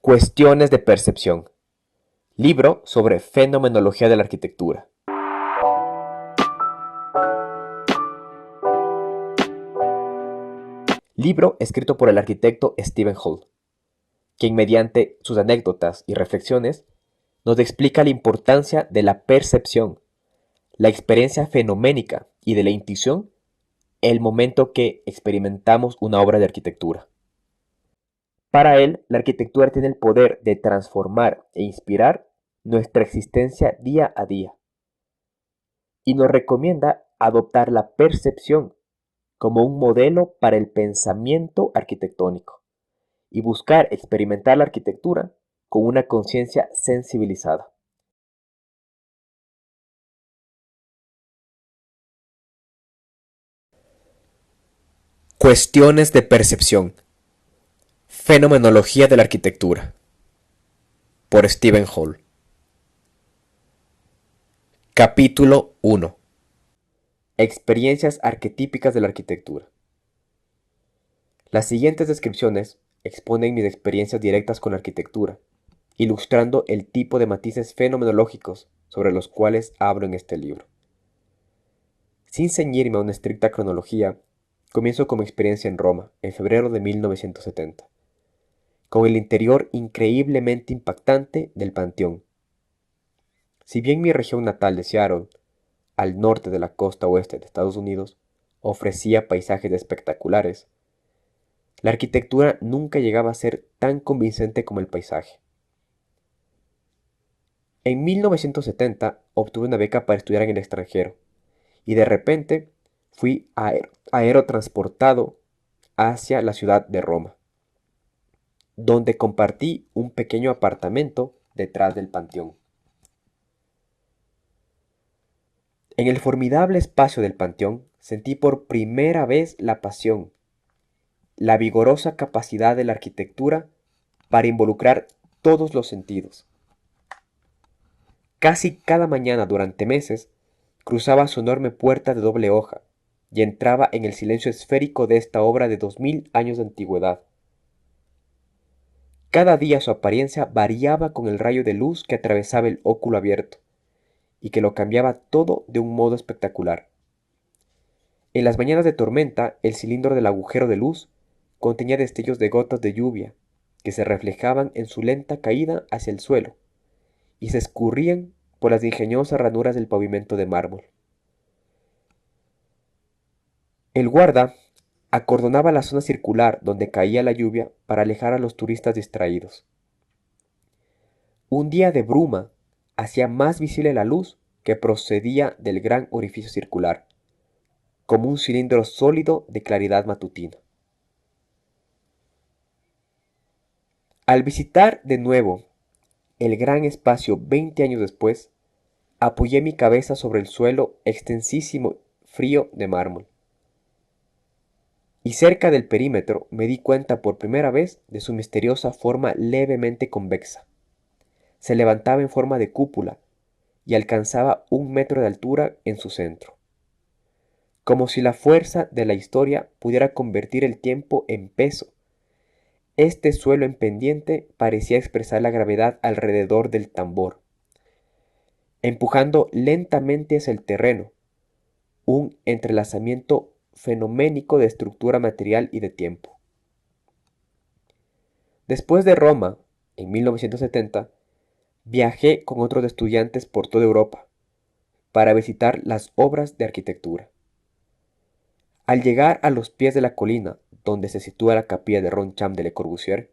Cuestiones de percepción. Libro sobre fenomenología de la arquitectura. Libro escrito por el arquitecto Stephen Hall, quien mediante sus anécdotas y reflexiones nos explica la importancia de la percepción, la experiencia fenoménica y de la intuición el momento que experimentamos una obra de arquitectura. Para él, la arquitectura tiene el poder de transformar e inspirar nuestra existencia día a día y nos recomienda adoptar la percepción como un modelo para el pensamiento arquitectónico y buscar experimentar la arquitectura con una conciencia sensibilizada. Cuestiones de percepción. Fenomenología de la arquitectura. Por Stephen Hall. Capítulo 1. Experiencias arquetípicas de la arquitectura. Las siguientes descripciones exponen mis experiencias directas con la arquitectura, ilustrando el tipo de matices fenomenológicos sobre los cuales hablo en este libro. Sin ceñirme a una estricta cronología, comienzo como experiencia en Roma, en febrero de 1970, con el interior increíblemente impactante del Panteón. Si bien mi región natal de Seattle, al norte de la costa oeste de Estados Unidos, ofrecía paisajes espectaculares, la arquitectura nunca llegaba a ser tan convincente como el paisaje. En 1970 obtuve una beca para estudiar en el extranjero y de repente fui aerotransportado hacia la ciudad de Roma, donde compartí un pequeño apartamento detrás del Panteón. En el formidable espacio del Panteón sentí por primera vez la pasión, la vigorosa capacidad de la arquitectura para involucrar todos los sentidos. Casi cada mañana durante meses cruzaba su enorme puerta de doble hoja y entraba en el silencio esférico de esta obra de 2000 años de antigüedad. Cada día su apariencia variaba con el rayo de luz que atravesaba el óculo abierto y que lo cambiaba todo de un modo espectacular. En las mañanas de tormenta, el cilindro del agujero de luz contenía destellos de gotas de lluvia que se reflejaban en su lenta caída hacia el suelo y se escurrían por las ingeniosas ranuras del pavimento de mármol. El guarda acordonaba la zona circular donde caía la lluvia para alejar a los turistas distraídos. Un día de bruma hacía más visible la luz que procedía del gran orificio circular, como un cilindro sólido de claridad matutina. Al visitar de nuevo el gran espacio 20 años después, apoyé mi cabeza sobre el suelo extensísimo frío de mármol. Y cerca del perímetro me di cuenta por primera vez de su misteriosa forma levemente convexa. Se levantaba en forma de cúpula y alcanzaba 1 metro de altura en su centro. Como si la fuerza de la historia pudiera convertir el tiempo en peso. Este suelo en pendiente parecía expresar la gravedad alrededor del tambor, empujando lentamente hacia el terreno, un entrelazamiento fenoménico de estructura material y de tiempo. Después de Roma, en 1970, viajé con otros estudiantes por toda Europa para visitar las obras de arquitectura. Al llegar a los pies de la colina donde se sitúa la capilla de Ronchamp de Le Corbusier,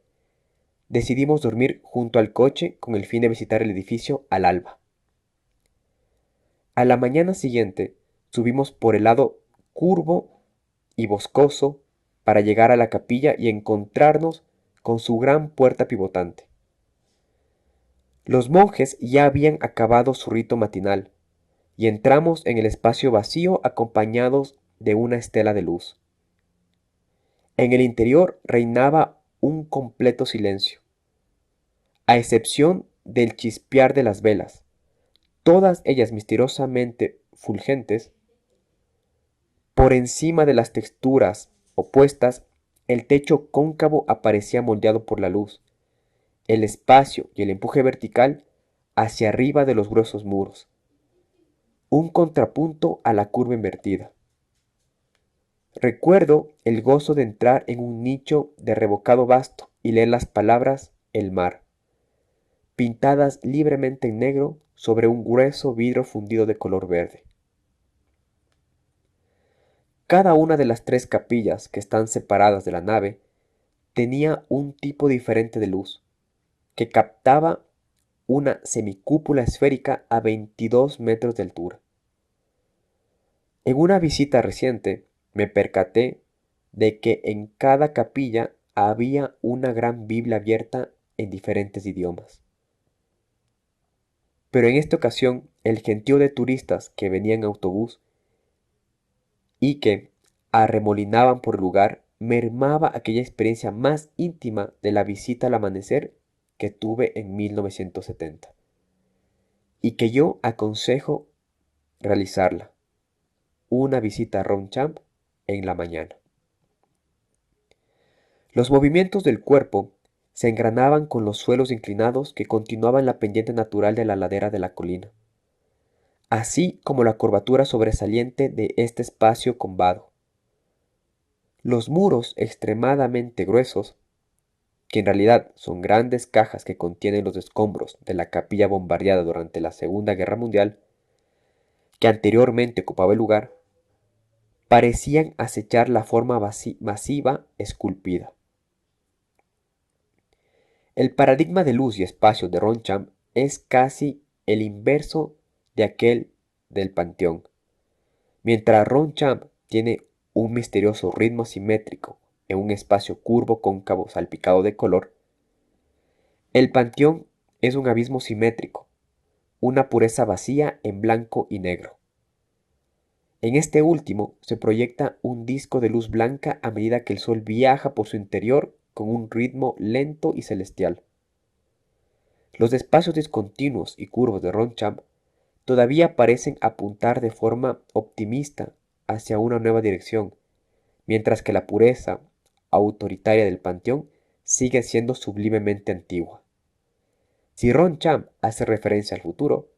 decidimos dormir junto al coche con el fin de visitar el edificio al alba. A la mañana siguiente subimos por el lado curvo y boscoso para llegar a la capilla y encontrarnos con su gran puerta pivotante. Los monjes ya habían acabado su rito matinal y entramos en el espacio vacío acompañados de una estela de luz. En el interior reinaba un completo silencio, a excepción del chispear de las velas, todas ellas misteriosamente fulgentes. Por encima de las texturas opuestas, el techo cóncavo aparecía moldeado por la luz, el espacio y el empuje vertical hacia arriba de los gruesos muros, un contrapunto a la curva invertida. Recuerdo el gozo de entrar en un nicho de revocado vasto y leer las palabras "el mar", pintadas libremente en negro sobre un grueso vidrio fundido de color verde. Cada una de las 3 capillas que están separadas de la nave tenía un tipo diferente de luz, que captaba una semicúpula esférica a 22 metros de altura. En una visita reciente me percaté de que en cada capilla había una gran Biblia abierta en diferentes idiomas. Pero en esta ocasión el gentío de turistas que venían en autobús y que arremolinaban por el lugar mermaba aquella experiencia más íntima de la visita al amanecer que tuve en 1970 y que yo aconsejo realizarla, una visita a Ronchamp en la mañana. Los movimientos del cuerpo se engranaban con los suelos inclinados que continuaban la pendiente natural de la ladera de la colina, así como la curvatura sobresaliente de este espacio combado. Los muros extremadamente gruesos, que en realidad son grandes cajas que contienen los escombros de la capilla bombardeada durante la Segunda Guerra Mundial, que anteriormente ocupaba el lugar, parecían acechar la forma masiva esculpida. El paradigma de luz y espacio de Ronchamp es casi el inverso de aquel del Panteón. Mientras Ronchamp tiene un misterioso ritmo simétrico en un espacio curvo cóncavo salpicado de color, el Panteón es un abismo simétrico, una pureza vacía en blanco y negro. En este último se proyecta un disco de luz blanca a medida que el sol viaja por su interior con un ritmo lento y celestial. Los espacios discontinuos y curvos de Ronchamp todavía parecen apuntar de forma optimista hacia una nueva dirección, mientras que la pureza autoritaria del Panteón sigue siendo sublimemente antigua. Si Ronchamp hace referencia al futuro,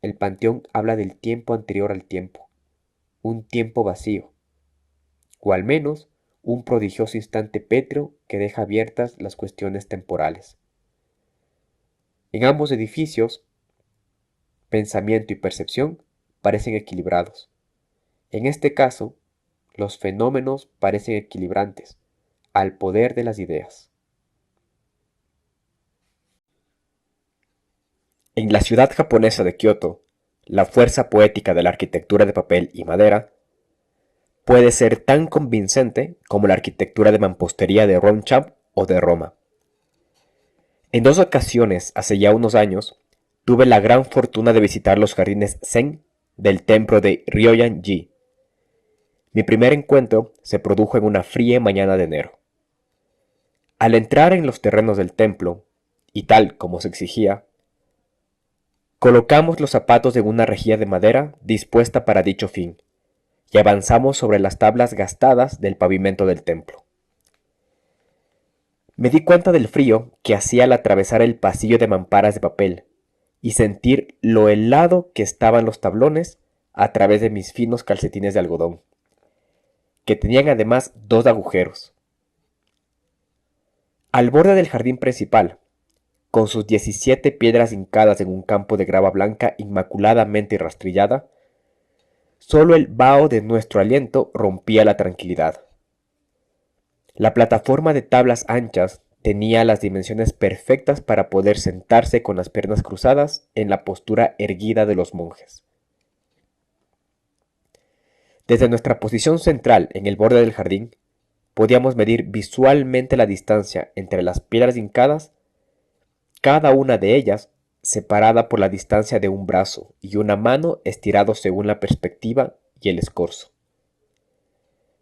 el Panteón habla del tiempo anterior al tiempo, un tiempo vacío, o al menos un prodigioso instante pétreo que deja abiertas las cuestiones temporales. En ambos edificios, pensamiento y percepción parecen equilibrados. En este caso, los fenómenos parecen equilibrantes al poder de las ideas. En la ciudad japonesa de Kioto, la fuerza poética de la arquitectura de papel y madera puede ser tan convincente como la arquitectura de mampostería de Ronchamp o de Roma. En 2 ocasiones, hace ya unos años, tuve la gran fortuna de visitar los jardines Zen del templo de Ryoyan-ji. Mi primer encuentro se produjo en una fría mañana de enero. Al entrar en los terrenos del templo, y tal como se exigía, colocamos los zapatos en una rejilla de madera dispuesta para dicho fin, y avanzamos sobre las tablas gastadas del pavimento del templo. Me di cuenta del frío que hacía al atravesar el pasillo de mamparas de papel y sentir lo helado que estaban los tablones a través de mis finos calcetines de algodón, que tenían además 2 agujeros. Al borde del jardín principal, con sus 17 piedras hincadas en un campo de grava blanca inmaculadamente rastrillada, solo el vaho de nuestro aliento rompía la tranquilidad. La plataforma de tablas anchas tenía las dimensiones perfectas para poder sentarse con las piernas cruzadas en la postura erguida de los monjes. Desde nuestra posición central en el borde del jardín, podíamos medir visualmente la distancia entre las piedras hincadas, cada una de ellas separada por la distancia de un brazo y una mano estirados según la perspectiva y el escorzo.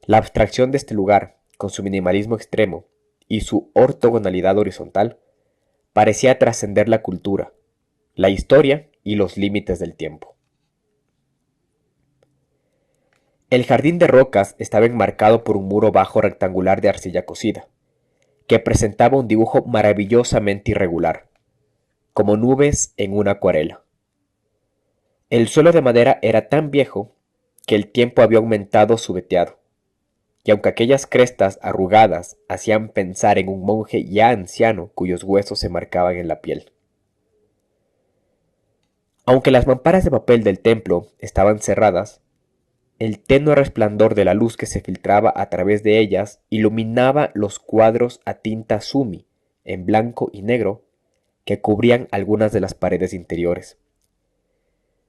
La abstracción de este lugar, con su minimalismo extremo y su ortogonalidad horizontal, parecía trascender la cultura, la historia y los límites del tiempo. El jardín de rocas estaba enmarcado por un muro bajo rectangular de arcilla cocida, que presentaba un dibujo maravillosamente irregular, como nubes en una acuarela. El suelo de madera era tan viejo que el tiempo había aumentado su veteado, y aunque aquellas crestas arrugadas hacían pensar en un monje ya anciano cuyos huesos se marcaban en la piel. Aunque las mamparas de papel del templo estaban cerradas, el tenue resplandor de la luz que se filtraba a través de ellas iluminaba los cuadros a tinta sumi, en blanco y negro, que cubrían algunas de las paredes interiores.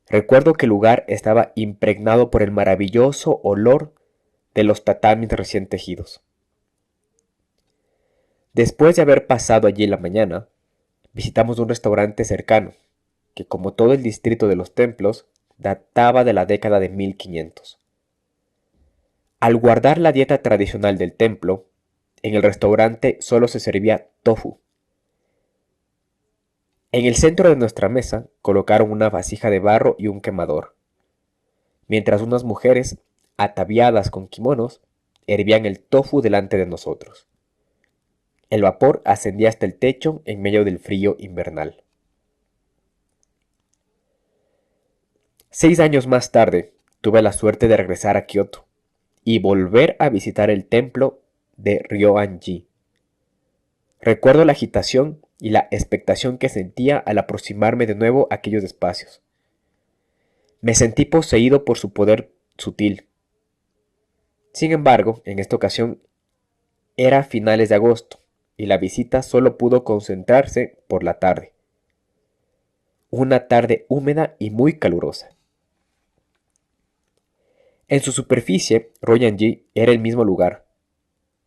Recuerdo que el lugar estaba impregnado por el maravilloso olor de los tatamis recién tejidos. Después de haber pasado allí la mañana, visitamos un restaurante cercano, que como todo el distrito de los templos, databa de la década de 1500. Al guardar la dieta tradicional del templo, en el restaurante solo se servía tofu. En el centro de nuestra mesa colocaron una vasija de barro y un quemador, mientras unas mujeres, ataviadas con kimonos, hervían el tofu delante de nosotros. El vapor ascendía hasta el techo en medio del frío invernal. 6 años más tarde, tuve la suerte de regresar a Kioto y volver a visitar el templo de Ryoanji. Recuerdo la agitación y la expectación que sentía al aproximarme de nuevo a aquellos espacios. Me sentí poseído por su poder sutil. Sin embargo, en esta ocasión era finales de agosto y la visita solo pudo concentrarse por la tarde. Una tarde húmeda y muy calurosa. En su superficie, Ryoanji era el mismo lugar,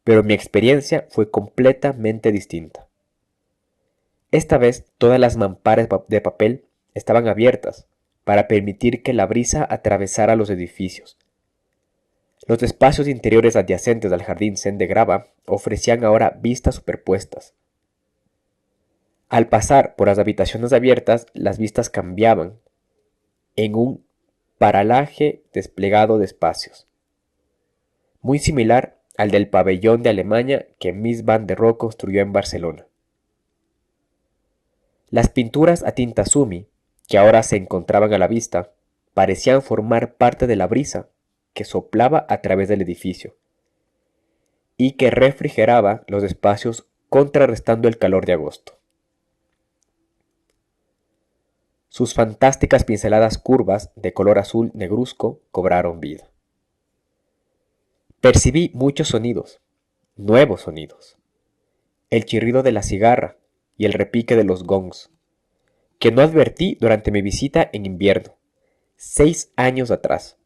pero mi experiencia fue completamente distinta. Esta vez todas las mamparas de papel estaban abiertas para permitir que la brisa atravesara los edificios. Los espacios interiores adyacentes al jardín zen de grava ofrecían ahora vistas superpuestas. Al pasar por las habitaciones abiertas, las vistas cambiaban en un paralaje desplegado de espacios, muy similar al del pabellón de Alemania que Mies van der Rohe construyó en Barcelona. Las pinturas a tinta sumi, que ahora se encontraban a la vista, parecían formar parte de la brisa que soplaba a través del edificio y que refrigeraba los espacios contrarrestando el calor de agosto. Sus fantásticas pinceladas curvas de color azul negruzco cobraron vida. Percibí muchos sonidos, nuevos sonidos. El chirrido de la cigarra y el repique de los gongs, que no advertí durante mi visita en invierno, 6 años atrás.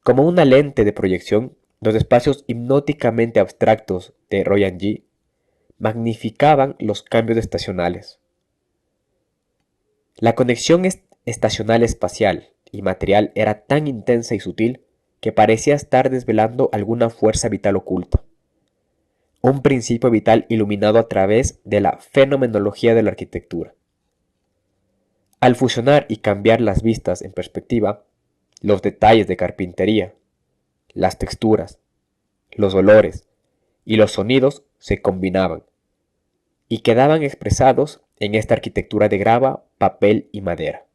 Como una lente de proyección, los espacios hipnóticamente abstractos de Ryoanji magnificaban los cambios estacionales. La conexión estacional espacial y material era tan intensa y sutil que parecía estar desvelando alguna fuerza vital oculta. Un principio vital iluminado a través de la fenomenología de la arquitectura. Al fusionar y cambiar las vistas en perspectiva, los detalles de carpintería, las texturas, los olores y los sonidos se combinaban y quedaban expresados en esta arquitectura de grava, papel y madera.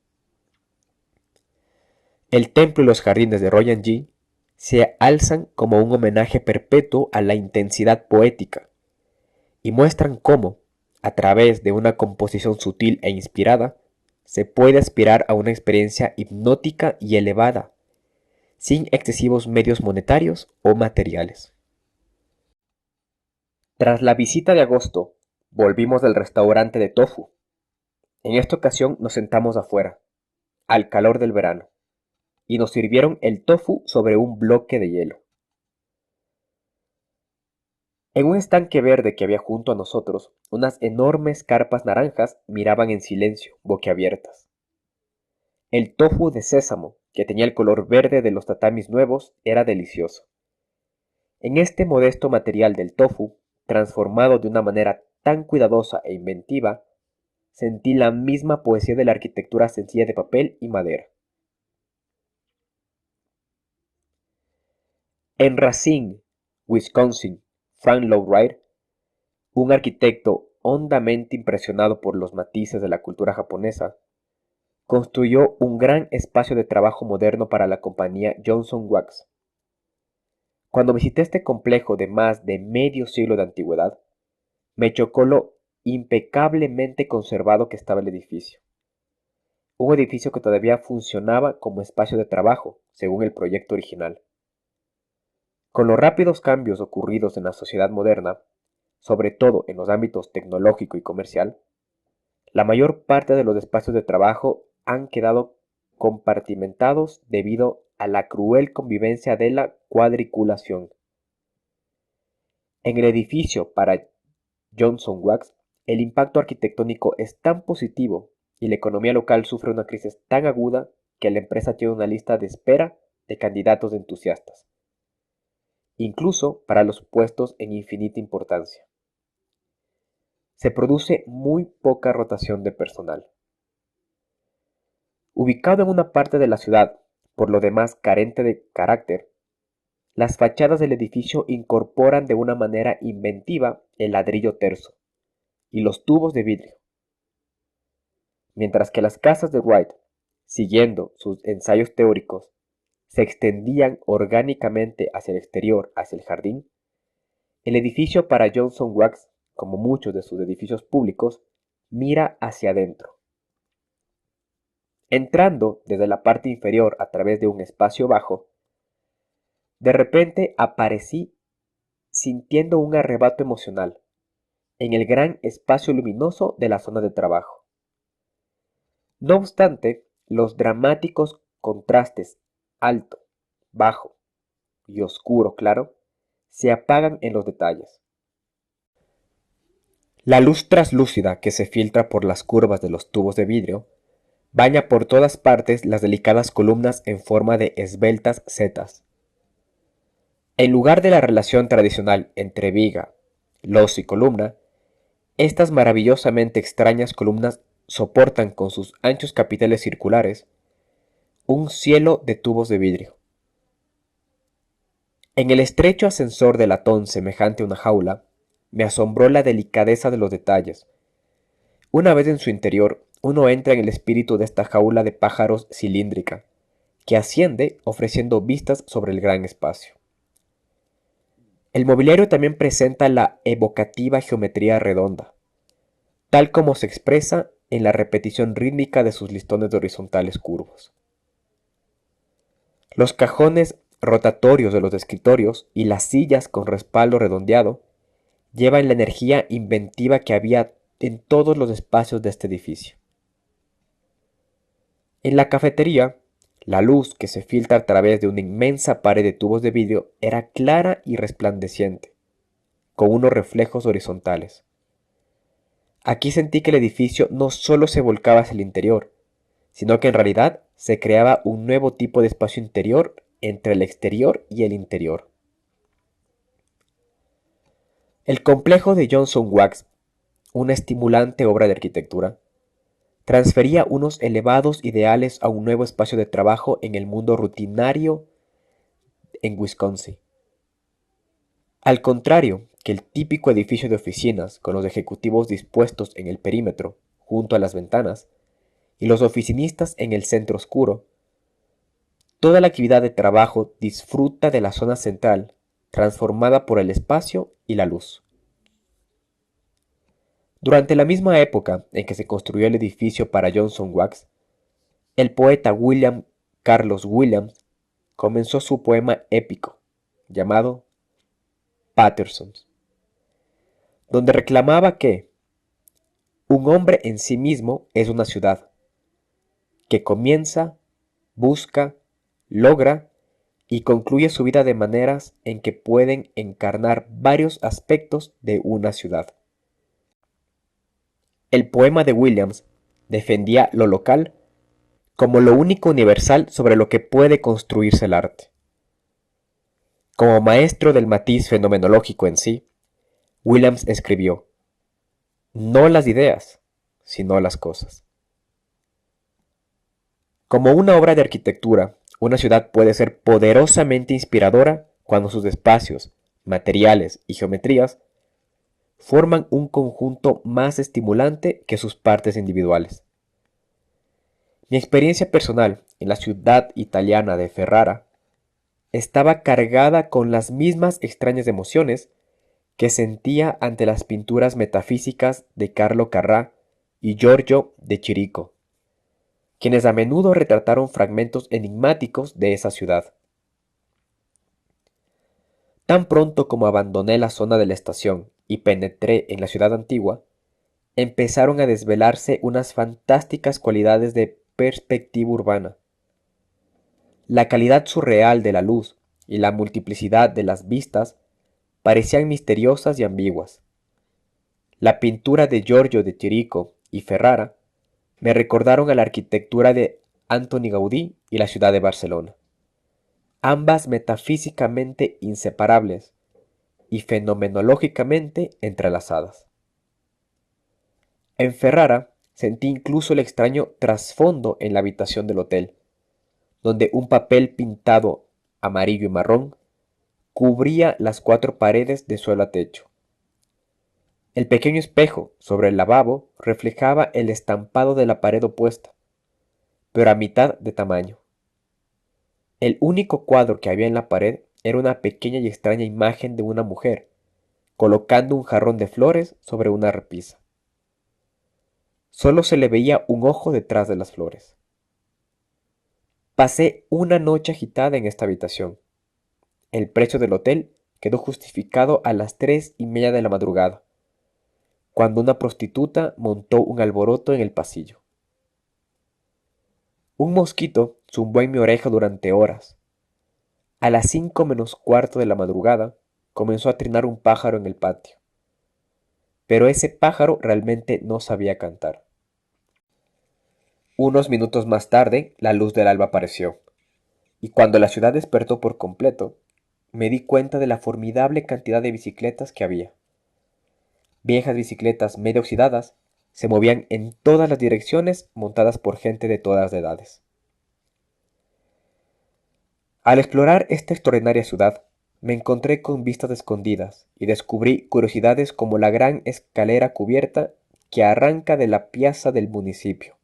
El templo y los jardines de Ryoanji se alzan como un homenaje perpetuo a la intensidad poética y muestran cómo, a través de una composición sutil e inspirada, se puede aspirar a una experiencia hipnótica y elevada, sin excesivos medios monetarios o materiales. Tras la visita de agosto, volvimos del restaurante de tofu. En esta ocasión nos sentamos afuera, al calor del verano, y nos sirvieron el tofu sobre un bloque de hielo. En un estanque verde que había junto a nosotros, unas enormes carpas naranjas miraban en silencio, boquiabiertas. El tofu de sésamo, que tenía el color verde de los tatamis nuevos, era delicioso. En este modesto material del tofu, transformado de una manera tan cuidadosa e inventiva, sentí la misma poesía de la arquitectura sencilla de papel y madera. En Racine, Wisconsin, Frank Lloyd Wright un arquitecto hondamente impresionado por los matices de la cultura japonesa, construyó un gran espacio de trabajo moderno para la compañía Johnson Wax. Cuando visité este complejo de más de medio siglo de antigüedad, me chocó lo impecablemente conservado que estaba el edificio. Un edificio que todavía funcionaba como espacio de trabajo, según el proyecto original. Con los rápidos cambios ocurridos en la sociedad moderna, sobre todo en los ámbitos tecnológico y comercial, la mayor parte de los espacios de trabajo han quedado compartimentados debido a la cruel convivencia de la cuadriculación. En el edificio para Johnson Wax, el impacto arquitectónico es tan positivo y la economía local sufre una crisis tan aguda que la empresa tiene una lista de espera de candidatos entusiastas, incluso para los puestos en infinita importancia. Se produce muy poca rotación de personal. Ubicado en una parte de la ciudad, por lo demás carente de carácter, las fachadas del edificio incorporan de una manera inventiva el ladrillo terso y los tubos de vidrio, mientras que las casas de Wright, siguiendo sus ensayos teóricos, se extendían orgánicamente hacia el exterior, hacia el jardín. El edificio para Johnson Wax, como muchos de sus edificios públicos, mira hacia adentro. Entrando desde la parte inferior a través de un espacio bajo, de repente aparecí sintiendo un arrebato emocional en el gran espacio luminoso de la zona de trabajo. No obstante, los dramáticos contrastes alto, bajo y oscuro claro se apagan en los detalles. La luz traslúcida que se filtra por las curvas de los tubos de vidrio baña por todas partes las delicadas columnas en forma de esbeltas setas. En lugar de la relación tradicional entre viga, losa y columna, estas maravillosamente extrañas columnas soportan con sus anchos capiteles circulares un cielo de tubos de vidrio. En el estrecho ascensor de latón semejante a una jaula, me asombró la delicadeza de los detalles. Una vez en su interior, uno entra en el espíritu de esta jaula de pájaros cilíndrica, que asciende ofreciendo vistas sobre el gran espacio. El mobiliario también presenta la evocativa geometría redonda, tal como se expresa en la repetición rítmica de sus listones horizontales curvos. Los cajones rotatorios de los escritorios y las sillas con respaldo redondeado llevan la energía inventiva que había en todos los espacios de este edificio. En la cafetería, la luz que se filtra a través de una inmensa pared de tubos de vidrio era clara y resplandeciente, con unos reflejos horizontales. Aquí sentí que el edificio no solo se volcaba hacia el interior, sino que en realidad se creaba un nuevo tipo de espacio interior entre el exterior y el interior. El complejo de Johnson Wax, una estimulante obra de arquitectura, transfería unos elevados ideales a un nuevo espacio de trabajo en el mundo rutinario en Wisconsin. Al contrario que el típico edificio de oficinas con los ejecutivos dispuestos en el perímetro, junto a las ventanas, y los oficinistas en el centro oscuro, toda la actividad de trabajo disfruta de la zona central, transformada por el espacio y la luz. Durante la misma época en que se construyó el edificio para Johnson Wax, el poeta William Carlos Williams comenzó su poema épico, llamado Pattersons, donde reclamaba que un hombre en sí mismo es una ciudad, que comienza, busca, logra y concluye su vida de maneras en que pueden encarnar varios aspectos de una ciudad. El poema de Williams defendía lo local como lo único universal sobre lo que puede construirse el arte. Como maestro del matiz fenomenológico en sí, Williams escribió: no las ideas, sino las cosas. Como una obra de arquitectura, una ciudad puede ser poderosamente inspiradora cuando sus espacios, materiales y geometrías forman un conjunto más estimulante que sus partes individuales. Mi experiencia personal en la ciudad italiana de Ferrara estaba cargada con las mismas extrañas emociones que sentía ante las pinturas metafísicas de Carlo Carrà y Giorgio de Chirico, quienes a menudo retrataron fragmentos enigmáticos de esa ciudad. Tan pronto como abandoné la zona de la estación y penetré en la ciudad antigua, empezaron a desvelarse unas fantásticas cualidades de perspectiva urbana. La calidad surreal de la luz y la multiplicidad de las vistas parecían misteriosas y ambiguas. La pintura de Giorgio de Chirico y Ferrara me recordaron a la arquitectura de Antoni Gaudí y la ciudad de Barcelona, ambas metafísicamente inseparables y fenomenológicamente entrelazadas. En Ferrara sentí incluso el extraño trasfondo en la habitación del hotel, donde un papel pintado amarillo y marrón cubría las 4 paredes de suelo a techo. El pequeño espejo sobre el lavabo reflejaba el estampado de la pared opuesta, pero a mitad de tamaño. El único cuadro que había en la pared era una pequeña y extraña imagen de una mujer, colocando un jarrón de flores sobre una repisa. Solo se le veía un ojo detrás de las flores. Pasé una noche agitada en esta habitación. El precio del hotel quedó justificado a las 3:30 de la madrugada, cuando una prostituta montó un alboroto en el pasillo. Un mosquito zumbó en mi oreja durante horas. A las 5 menos cuarto de la madrugada comenzó a trinar un pájaro en el patio, pero ese pájaro realmente no sabía cantar. Unos minutos más tarde, la luz del alba apareció, y cuando la ciudad despertó por completo, me di cuenta de la formidable cantidad de bicicletas que había. Viejas bicicletas medio oxidadas se movían en todas las direcciones, montadas por gente de todas las edades. Al explorar esta extraordinaria ciudad, me encontré con vistas escondidas y descubrí curiosidades como la gran escalera cubierta que arranca de la piazza del municipio.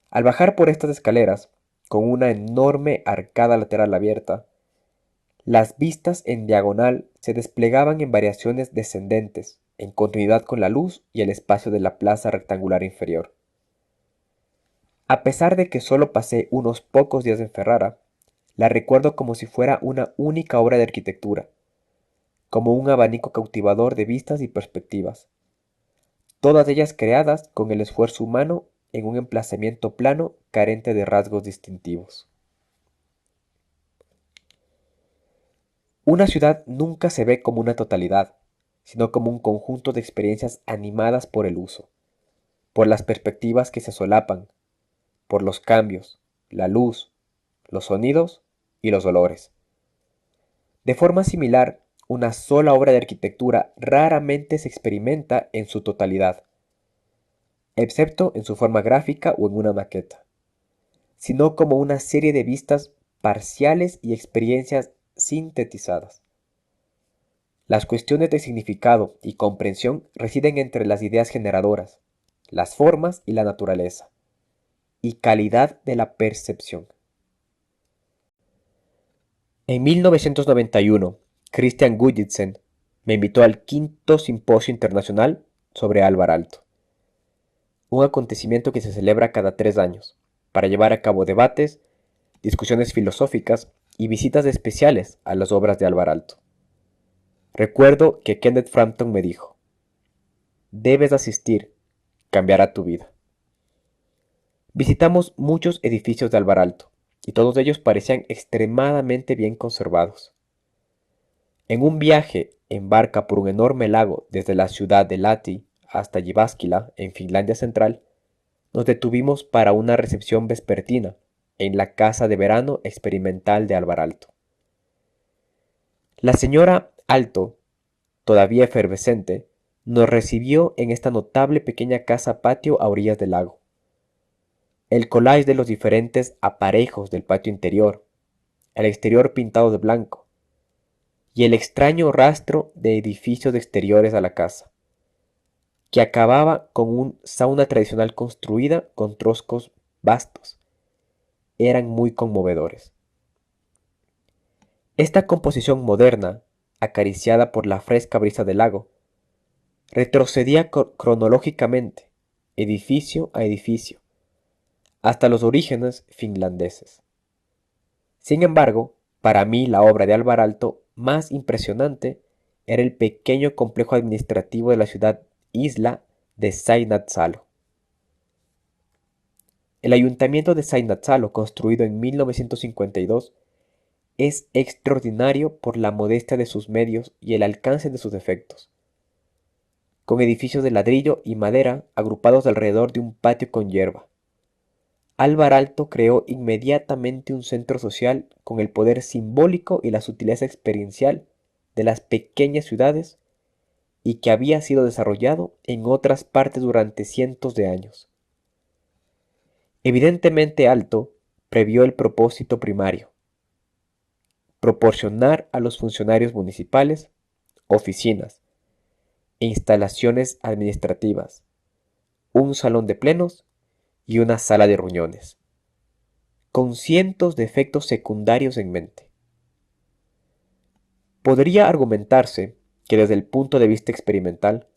Al bajar por estas escaleras, con una enorme arcada lateral abierta, las vistas en diagonal se desplegaban en variaciones descendentes, en continuidad con la luz y el espacio de la plaza rectangular inferior. A pesar de que solo pasé unos pocos días en Ferrara, la recuerdo como si fuera una única obra de arquitectura, como un abanico cautivador de vistas y perspectivas, todas ellas creadas con el esfuerzo humano en un emplazamiento plano carente de rasgos distintivos. Una ciudad nunca se ve como una totalidad, sino como un conjunto de experiencias animadas por el uso, por las perspectivas que se solapan, por los cambios, la luz, los sonidos y los olores. De forma similar, una sola obra de arquitectura raramente se experimenta en su totalidad, excepto en su forma gráfica o en una maqueta, sino como una serie de vistas parciales y experiencias sintetizadas. Las cuestiones de significado y comprensión residen entre las ideas generadoras, las formas y la naturaleza, y calidad de la percepción. En 1991, Christian Guditsen me invitó al quinto Simposio Internacional sobre Álvar Aalto, un acontecimiento que se celebra cada 3 años, para llevar a cabo debates, discusiones filosóficas y visitas especiales a las obras de Álvar Aalto. Recuerdo que Kenneth Frampton me dijo: "Debes asistir, cambiará tu vida". Visitamos muchos edificios de Álvar Aalto, y todos ellos parecían extremadamente bien conservados. En un viaje en barca por un enorme lago desde la ciudad de Lahti hasta Jyväskylä, en Finlandia Central, nos detuvimos para una recepción vespertina en la casa de verano experimental de Álvar Aalto. La señora Aalto, todavía efervescente, nos recibió en esta notable pequeña casa patio a orillas del lago. El collage de los diferentes aparejos del patio interior, el exterior pintado de blanco, y el extraño rastro de edificios exteriores a la casa, que acababa con un sauna tradicional construida con troncos vastos, eran muy conmovedores. Esta composición moderna, acariciada por la fresca brisa del lago, retrocedía cronológicamente, edificio a edificio, hasta los orígenes finlandeses. Sin embargo, para mí la obra de Alvar Aalto más impresionante era el pequeño complejo administrativo de la ciudad-isla de Seinäjoki. El ayuntamiento de Seinäjoki, construido en 1952, es extraordinario por la modestia de sus medios y el alcance de sus efectos. Con edificios de ladrillo y madera agrupados alrededor de un patio con hierba, Alvar Aalto creó inmediatamente un centro social con el poder simbólico y la sutileza experiencial de las pequeñas ciudades y que había sido desarrollado en otras partes durante cientos de años. Evidentemente Aalto previó el propósito primario: proporcionar a los funcionarios municipales oficinas e instalaciones administrativas, un salón de plenos y una sala de reuniones, con cientos de efectos secundarios en mente. Podría argumentarse que desde el punto de vista experimental,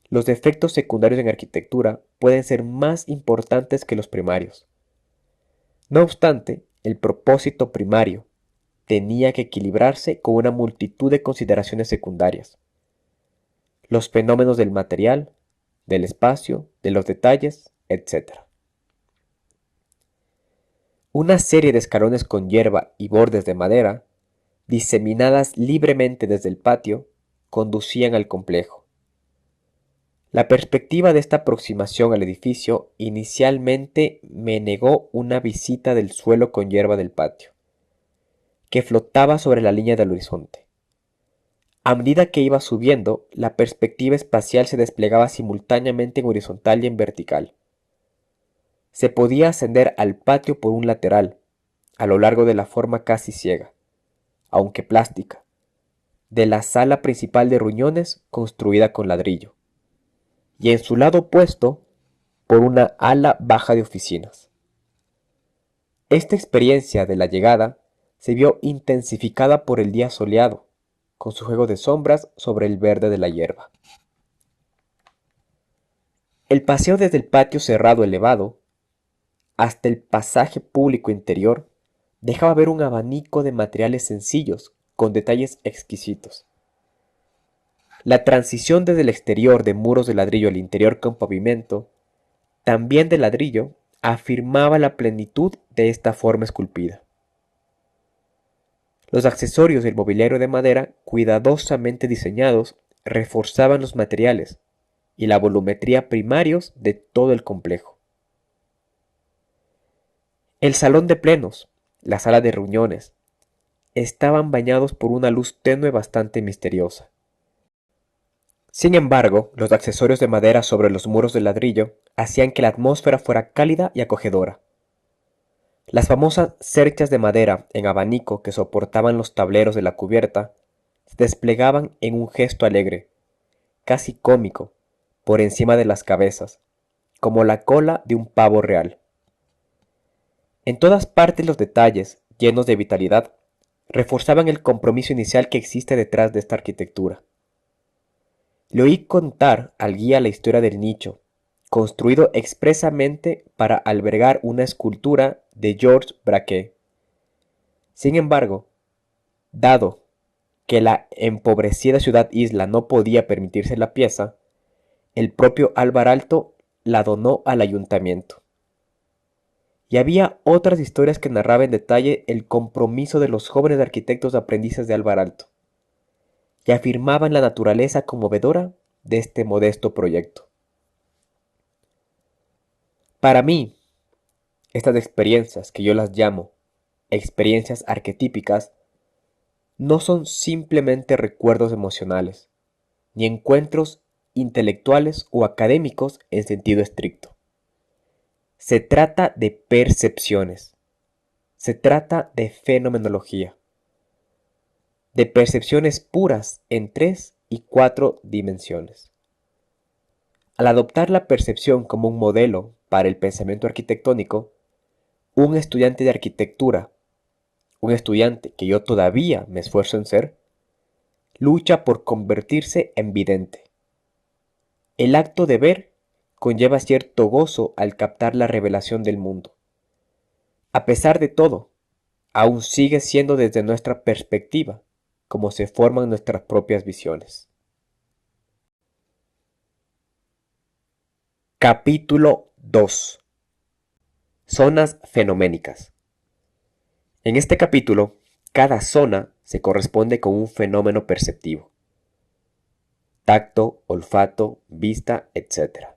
los efectos secundarios en arquitectura pueden ser más importantes que los primarios. No obstante, el propósito primario tenía que equilibrarse con una multitud de consideraciones secundarias: los fenómenos del material, del espacio, de los detalles, etc. Una serie de escalones con hierba y bordes de madera, diseminadas libremente desde el patio, conducían al complejo. La perspectiva de esta aproximación al edificio inicialmente me negó una visita del suelo con hierba del patio, que flotaba sobre la línea del horizonte. A medida que iba subiendo, la perspectiva espacial se desplegaba simultáneamente en horizontal y en vertical. Se podía ascender al patio por un lateral, a lo largo de la forma casi ciega, aunque plástica, de la sala principal de reuniones construida con ladrillo, y en su lado opuesto por una ala baja de oficinas. Esta experiencia de la llegada se vio intensificada por el día soleado, con su juego de sombras sobre el verde de la hierba. El paseo desde el patio cerrado elevado hasta el pasaje público interior dejaba ver un abanico de materiales sencillos con detalles exquisitos. La transición desde el exterior de muros de ladrillo al interior con pavimento, también de ladrillo, afirmaba la plenitud de esta forma esculpida. Los accesorios del mobiliario de madera, cuidadosamente diseñados, reforzaban los materiales y la volumetría primarios de todo el complejo. El salón de plenos, la sala de reuniones, estaban bañados por una luz tenue bastante misteriosa. Sin embargo, los accesorios de madera sobre los muros de ladrillo hacían que la atmósfera fuera cálida y acogedora. Las famosas cerchas de madera en abanico que soportaban los tableros de la cubierta se desplegaban en un gesto alegre, casi cómico, por encima de las cabezas, como la cola de un pavo real. En todas partes los detalles, llenos de vitalidad, reforzaban el compromiso inicial que existe detrás de esta arquitectura. Le oí contar al guía la historia del nicho, construido expresamente para albergar una escultura de Georges Braque. Sin embargo, dado que la empobrecida ciudad-isla no podía permitirse la pieza, el propio Alvar Aalto la donó al ayuntamiento. Y había otras historias que narraban en detalle el compromiso de los jóvenes arquitectos aprendices de Alvar Aalto, y afirmaban la naturaleza conmovedora de este modesto proyecto. Para mí, estas experiencias, que yo las llamo experiencias arquetípicas, no son simplemente recuerdos emocionales, ni encuentros intelectuales o académicos en sentido estricto. Se trata de percepciones, se trata de fenomenología. de percepciones puras en 3 y 4 dimensiones. Al adoptar la percepción como un modelo para el pensamiento arquitectónico, un estudiante de arquitectura, un estudiante que yo todavía me esfuerzo en ser, lucha por convertirse en vidente. El acto de ver conlleva cierto gozo al captar la revelación del mundo. A pesar de todo, aún sigue siendo desde nuestra perspectiva como se forman nuestras propias visiones. Capítulo 2. Zonas fenoménicas. En este capítulo, cada zona se corresponde con un fenómeno perceptivo. Tacto, olfato, vista, etc.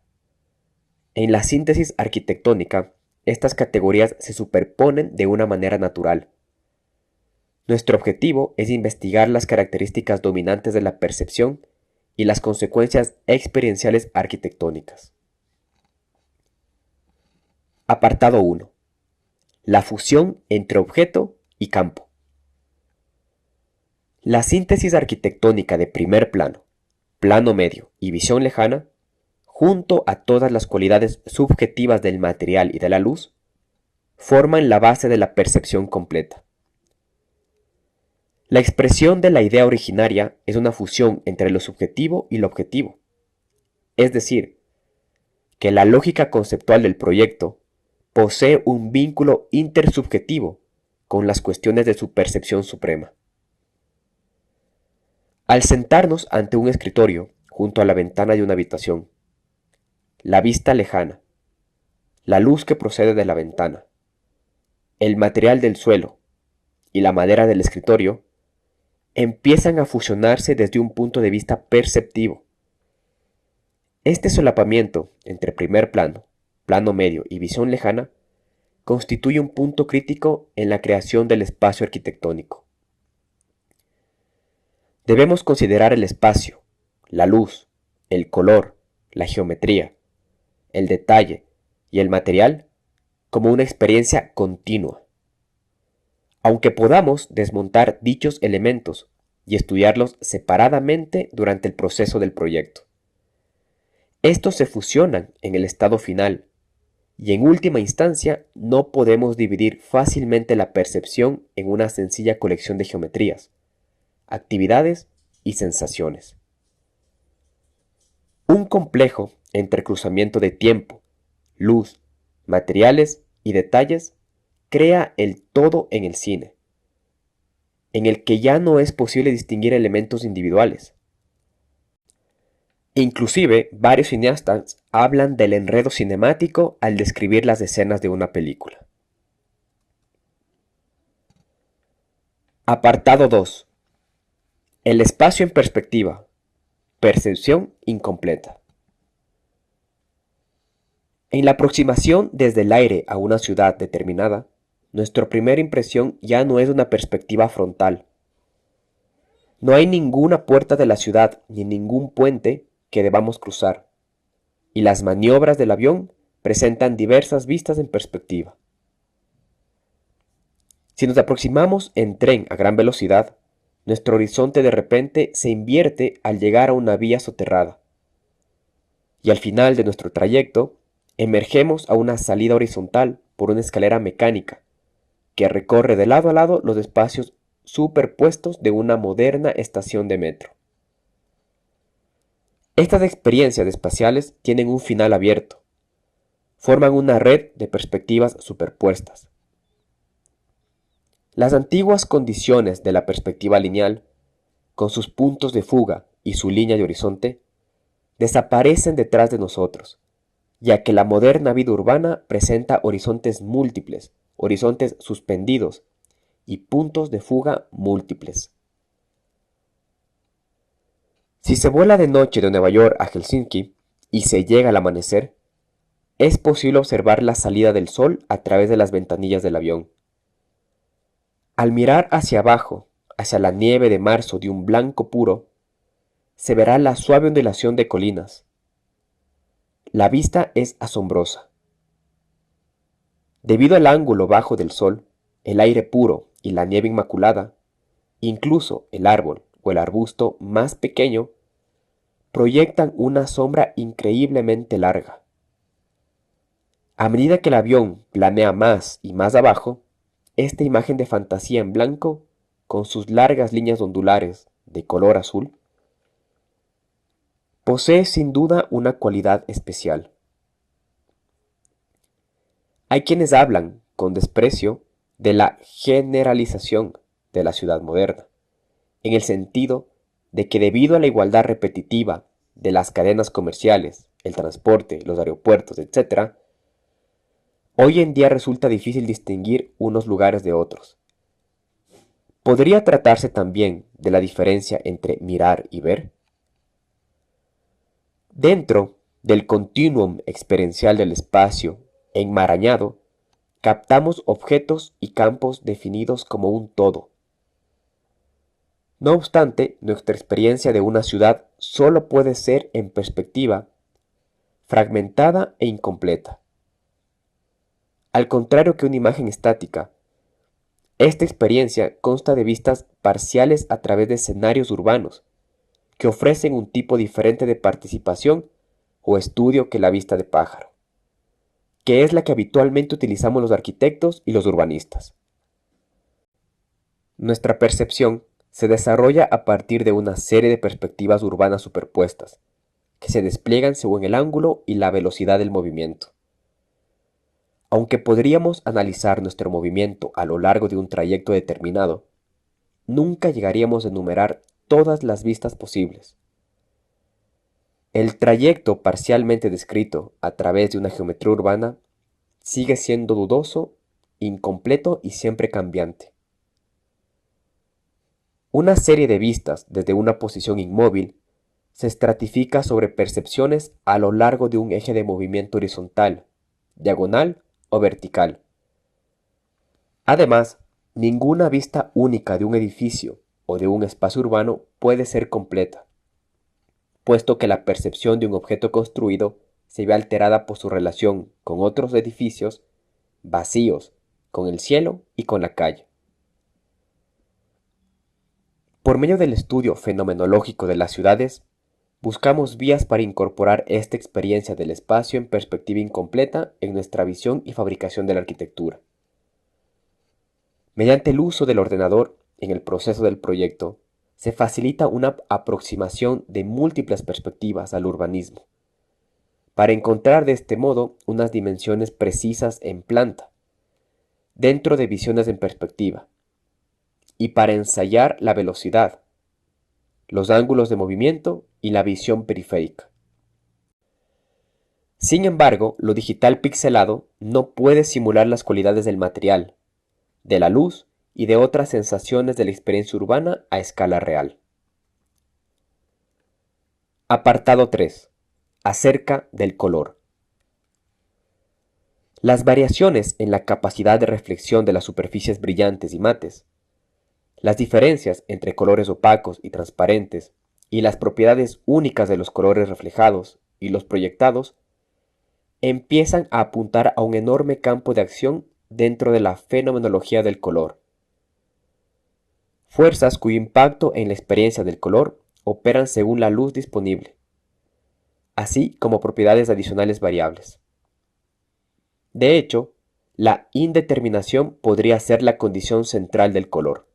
En la síntesis arquitectónica, estas categorías se superponen de una manera natural. Nuestro objetivo es investigar las características dominantes de la percepción y las consecuencias experienciales arquitectónicas. Apartado 1. La fusión entre objeto y campo. La síntesis arquitectónica de primer plano, plano medio y visión lejana, junto a todas las cualidades subjetivas del material y de la luz, forman la base de la percepción completa. La expresión de la idea originaria es una fusión entre lo subjetivo y lo objetivo, es decir, que la lógica conceptual del proyecto posee un vínculo intersubjetivo con las cuestiones de su percepción suprema. Al sentarnos ante un escritorio junto a la ventana de una habitación, la vista lejana, la luz que procede de la ventana, el material del suelo y la madera del escritorio empiezan a fusionarse desde un punto de vista perceptivo. Este solapamiento entre primer plano, plano medio y visión lejana constituye un punto crítico en la creación del espacio arquitectónico. Debemos considerar el espacio, la luz, el color, la geometría, el detalle y el material como una experiencia continua. Aunque podamos desmontar dichos elementos y estudiarlos separadamente durante el proceso del proyecto, estos se fusionan en el estado final y en última instancia no podemos dividir fácilmente la percepción en una sencilla colección de geometrías, actividades y sensaciones. Un complejo entrecruzamiento de tiempo, luz, materiales y detalles crea el todo en el cine, en el que ya no es posible distinguir elementos individuales. Inclusive, varios cineastas hablan del enredo cinemático al describir las escenas de una película. Apartado 2. El espacio en perspectiva. Percepción incompleta. En la aproximación desde el aire a una ciudad determinada, nuestra primera impresión ya no es una perspectiva frontal. No hay ninguna puerta de la ciudad ni ningún puente que debamos cruzar, y las maniobras del avión presentan diversas vistas en perspectiva. Si nos aproximamos en tren a gran velocidad, nuestro horizonte de repente se invierte al llegar a una vía soterrada, y al final de nuestro trayecto emergemos a una salida horizontal por una escalera mecánica que recorre de lado a lado los espacios superpuestos de una moderna estación de metro. Estas experiencias espaciales tienen un final abierto, forman una red de perspectivas superpuestas. Las antiguas condiciones de la perspectiva lineal, con sus puntos de fuga y su línea de horizonte, desaparecen detrás de nosotros, ya que la moderna vida urbana presenta horizontes múltiples, horizontes suspendidos y puntos de fuga múltiples. Si se vuela de noche de Nueva York a Helsinki y se llega al amanecer, es posible observar la salida del sol a través de las ventanillas del avión. Al mirar hacia abajo, hacia la nieve de marzo de un blanco puro, se verá la suave ondulación de colinas. La vista es asombrosa. Debido al ángulo bajo del sol, el aire puro y la nieve inmaculada, Incluso el árbol o el arbusto más pequeño proyectan una sombra increíblemente larga. A medida que el avión planea más y más abajo, esta imagen de fantasía en blanco, con sus largas líneas ondulares de color azul, posee sin duda una cualidad especial. Hay quienes hablan con desprecio de la generalización de la ciudad moderna, en el sentido de que debido a la igualdad repetitiva de las cadenas comerciales, el transporte, los aeropuertos, etc., hoy en día resulta difícil distinguir unos lugares de otros. ¿Podría tratarse también de la diferencia entre mirar y ver? Dentro del continuum experiencial del espacio enmarañado, captamos objetos y campos definidos como un todo. No obstante, nuestra experiencia de una ciudad solo puede ser en perspectiva, fragmentada e incompleta. Al contrario que una imagen estática, esta experiencia consta de vistas parciales a través de escenarios urbanos, que ofrecen un tipo diferente de participación o estudio que la vista de pájaro, que es la que habitualmente utilizamos los arquitectos y los urbanistas. Nuestra percepción se desarrolla a partir de una serie de perspectivas urbanas superpuestas, que se despliegan según el ángulo y la velocidad del movimiento. Aunque podríamos analizar nuestro movimiento a lo largo de un trayecto determinado, nunca llegaríamos a enumerar todas las vistas posibles. El trayecto parcialmente descrito a través de una geometría urbana sigue siendo dudoso, incompleto y siempre cambiante. Una serie de vistas desde una posición inmóvil se estratifica sobre percepciones a lo largo de un eje de movimiento horizontal, diagonal o vertical. Además, ninguna vista única de un edificio o de un espacio urbano puede ser completa, puesto que la percepción de un objeto construido se ve alterada por su relación con otros edificios vacíos, con el cielo y con la calle. Por medio del estudio fenomenológico de las ciudades, buscamos vías para incorporar esta experiencia del espacio en perspectiva incompleta en nuestra visión y fabricación de la arquitectura. Mediante el uso del ordenador en el proceso del proyecto, se facilita una aproximación de múltiples perspectivas al urbanismo, para encontrar de este modo unas dimensiones precisas en planta, dentro de visiones en perspectiva, y para ensayar la velocidad, los ángulos de movimiento y la visión periférica. Sin embargo, lo digital pixelado no puede simular las cualidades del material, de la luz y de otras sensaciones de la experiencia urbana a escala real. Apartado 3. Acerca del color. Las variaciones en la capacidad de reflexión de las superficies brillantes y mates, las diferencias entre colores opacos y transparentes y las propiedades únicas de los colores reflejados y los proyectados empiezan a apuntar a un enorme campo de acción dentro de la fenomenología del color. Fuerzas cuyo impacto en la experiencia del color operan según la luz disponible, así como propiedades adicionales variables. De hecho, la indeterminación podría ser la condición central del color.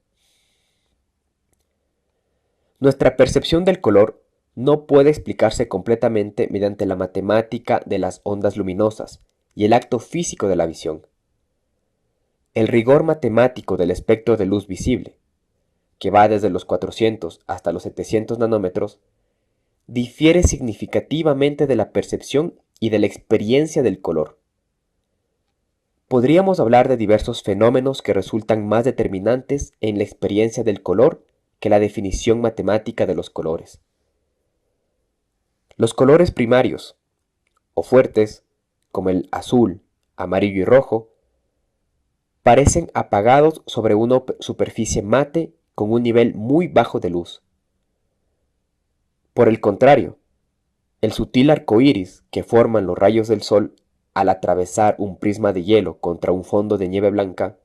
Nuestra percepción del color no puede explicarse completamente mediante la matemática de las ondas luminosas y el acto físico de la visión. El rigor matemático del espectro de luz visible, que va desde los 400 hasta los 700 nanómetros, difiere significativamente de la percepción y de la experiencia del color. Podríamos hablar de diversos fenómenos que resultan más determinantes en la experiencia del color que la definición matemática de los colores. Los colores primarios, o fuertes, como el azul, amarillo y rojo, parecen apagados sobre una superficie mate con un nivel muy bajo de luz. Por el contrario, el sutil arco iris que forman los rayos del sol al atravesar un prisma de hielo contra un fondo de nieve blanca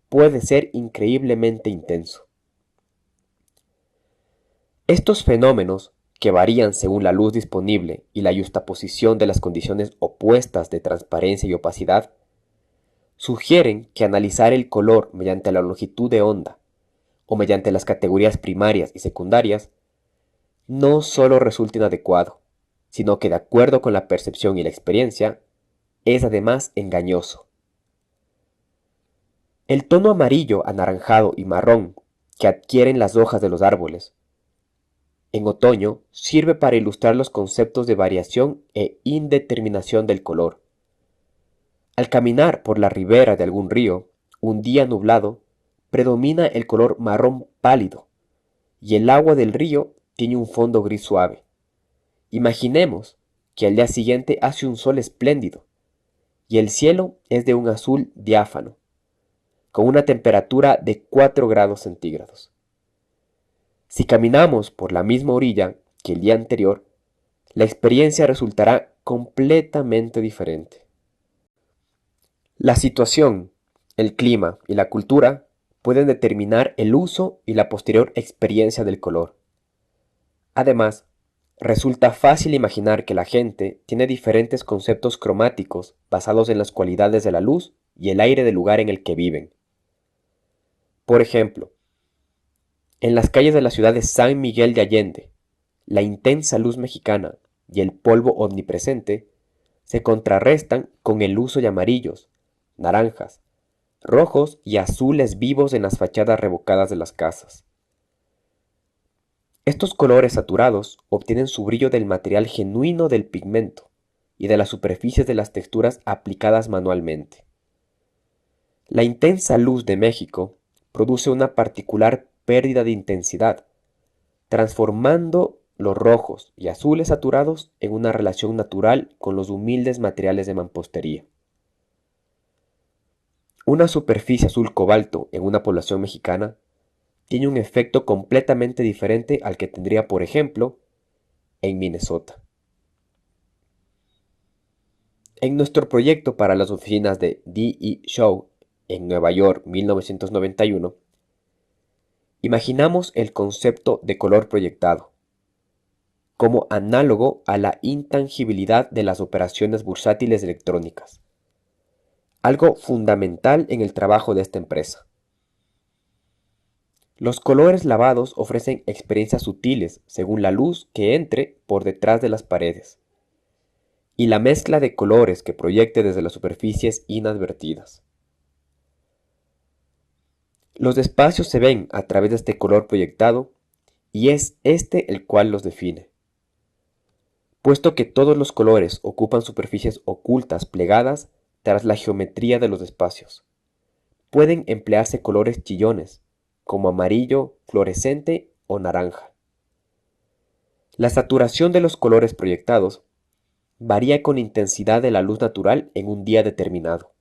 puede ser increíblemente intenso. Estos fenómenos, que varían según la luz disponible y la yuxtaposición de las condiciones opuestas de transparencia y opacidad, sugieren que analizar el color mediante la longitud de onda o mediante las categorías primarias y secundarias no solo resulta inadecuado, sino que de acuerdo con la percepción y la experiencia, es además engañoso. El tono amarillo, anaranjado y marrón que adquieren las hojas de los árboles en otoño sirve para ilustrar los conceptos de variación e indeterminación del color. Al caminar por la ribera de algún río, un día nublado, predomina el color marrón pálido y el agua del río tiene un fondo gris suave. Imaginemos que al día siguiente hace un sol espléndido y el cielo es de un azul diáfano, con una temperatura de 4 grados centígrados. Si caminamos por la misma orilla que el día anterior, la experiencia resultará completamente diferente. La situación, el clima y la cultura pueden determinar el uso y la posterior experiencia del color. Además, resulta fácil imaginar que la gente tiene diferentes conceptos cromáticos basados en las cualidades de la luz y el aire del lugar en el que viven. Por ejemplo, en las calles de la ciudad de San Miguel de Allende, la intensa luz mexicana y el polvo omnipresente se contrarrestan con el uso de amarillos, naranjas, rojos y azules vivos en las fachadas revocadas de las casas. Estos colores saturados obtienen su brillo del material genuino del pigmento y de las superficies de las texturas aplicadas manualmente. La intensa luz de México produce una particular pérdida de intensidad, transformando los rojos y azules saturados en una relación natural con los humildes materiales de mampostería. Una superficie azul cobalto en una población mexicana tiene un efecto completamente diferente al que tendría, por ejemplo, en Minnesota. En nuestro proyecto para las oficinas de D.E. Shaw en Nueva York 1991, imaginamos el concepto de color proyectado como análogo a la intangibilidad de las operaciones bursátiles electrónicas, algo fundamental en el trabajo de esta empresa. Los colores lavados ofrecen experiencias sutiles según la luz que entre por detrás de las paredes y la mezcla de colores que proyecte desde las superficies inadvertidas. Los espacios se ven a través de este color proyectado y es este el cual los define. Puesto que todos los colores ocupan superficies ocultas plegadas tras la geometría de los espacios, pueden emplearse colores chillones, como amarillo, fluorescente o naranja. La saturación de los colores proyectados varía con la intensidad de la luz natural en un día determinado.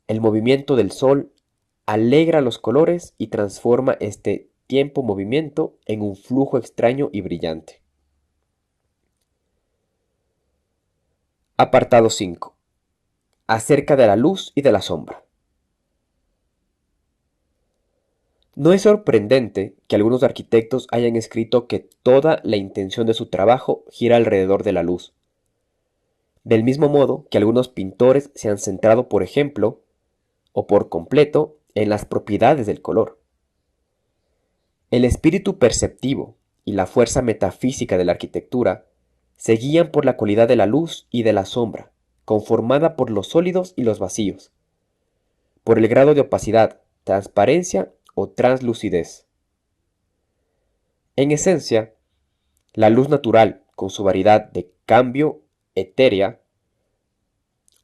El movimiento del sol alegra los colores y transforma este tiempo-movimiento en un flujo extraño y brillante. Apartado 5. Acerca de la luz y de la sombra. No es sorprendente que algunos arquitectos hayan escrito que toda la intención de su trabajo gira alrededor de la luz. Del mismo modo que algunos pintores se han centrado, por ejemplo, o por completo, en las propiedades del color. El espíritu perceptivo y la fuerza metafísica de la arquitectura se guían por la cualidad de la luz y de la sombra, conformada por los sólidos y los vacíos, por el grado de opacidad, transparencia o translucidez. En esencia, la luz natural, con su variedad de cambio etérea,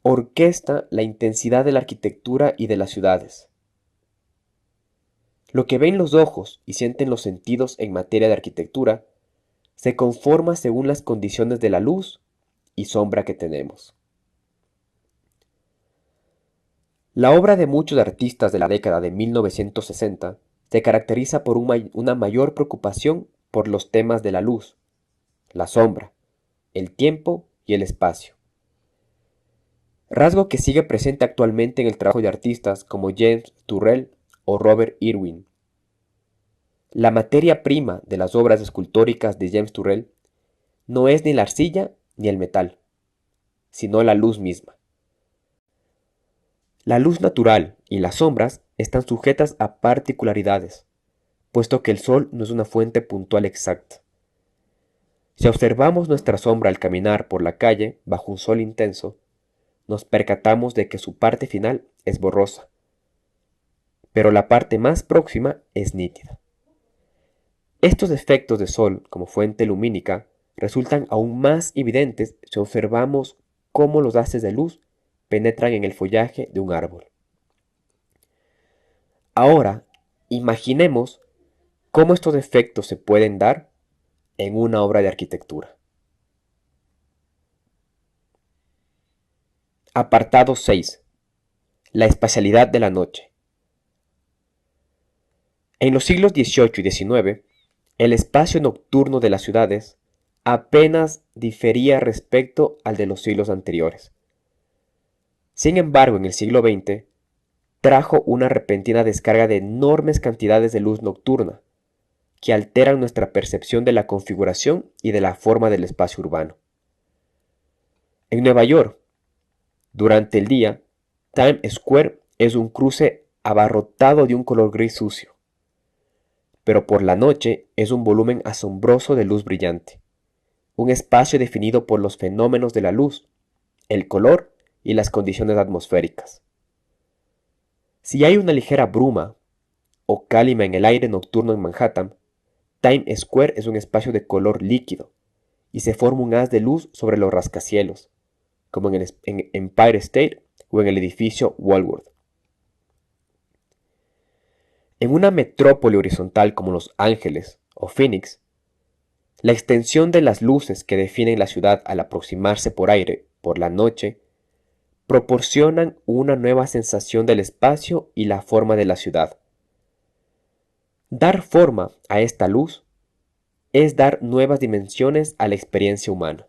orquesta la intensidad de la arquitectura y de las ciudades. Lo que ven los ojos y sienten los sentidos en materia de arquitectura se conforma según las condiciones de la luz y sombra que tenemos. La obra de muchos artistas de la década de 1960 se caracteriza por una mayor preocupación por los temas de la luz, la sombra, el tiempo y el espacio. Rasgo que sigue presente actualmente en el trabajo de artistas como James Turrell o Robert Irwin. La materia prima de las obras escultóricas de James Turrell no es ni la arcilla ni el metal, sino la luz misma. La luz natural y las sombras están sujetas a particularidades, puesto que el sol no es una fuente puntual exacta. Si observamos nuestra sombra al caminar por la calle bajo un sol intenso, nos percatamos de que su parte final es borrosa, pero la parte más próxima es nítida. Estos efectos de sol como fuente lumínica resultan aún más evidentes si observamos cómo los haces de luz penetran en el follaje de un árbol. Ahora, imaginemos cómo estos efectos se pueden dar en una obra de arquitectura. Apartado 6. La espacialidad de la noche. En los siglos XVIII y XIX, el espacio nocturno de las ciudades apenas difería respecto al de los siglos anteriores. Sin embargo, en el siglo XX, trajo una repentina descarga de enormes cantidades de luz nocturna, que alteran nuestra percepción de la configuración y de la forma del espacio urbano. En Nueva York, durante el día, Times Square es un cruce abarrotado de un color gris sucio, pero por la noche es un volumen asombroso de luz brillante, un espacio definido por los fenómenos de la luz, el color y las condiciones atmosféricas. Si hay una ligera bruma o cálima en el aire nocturno en Manhattan, Times Square es un espacio de color líquido y se forma un haz de luz sobre los rascacielos, como en Empire State o en el edificio Woolworth. En una metrópoli horizontal como Los Ángeles o Phoenix, la extensión de las luces que definen la ciudad al aproximarse por aire por la noche proporcionan una nueva sensación del espacio y la forma de la ciudad. Dar forma a esta luz es dar nuevas dimensiones a la experiencia humana.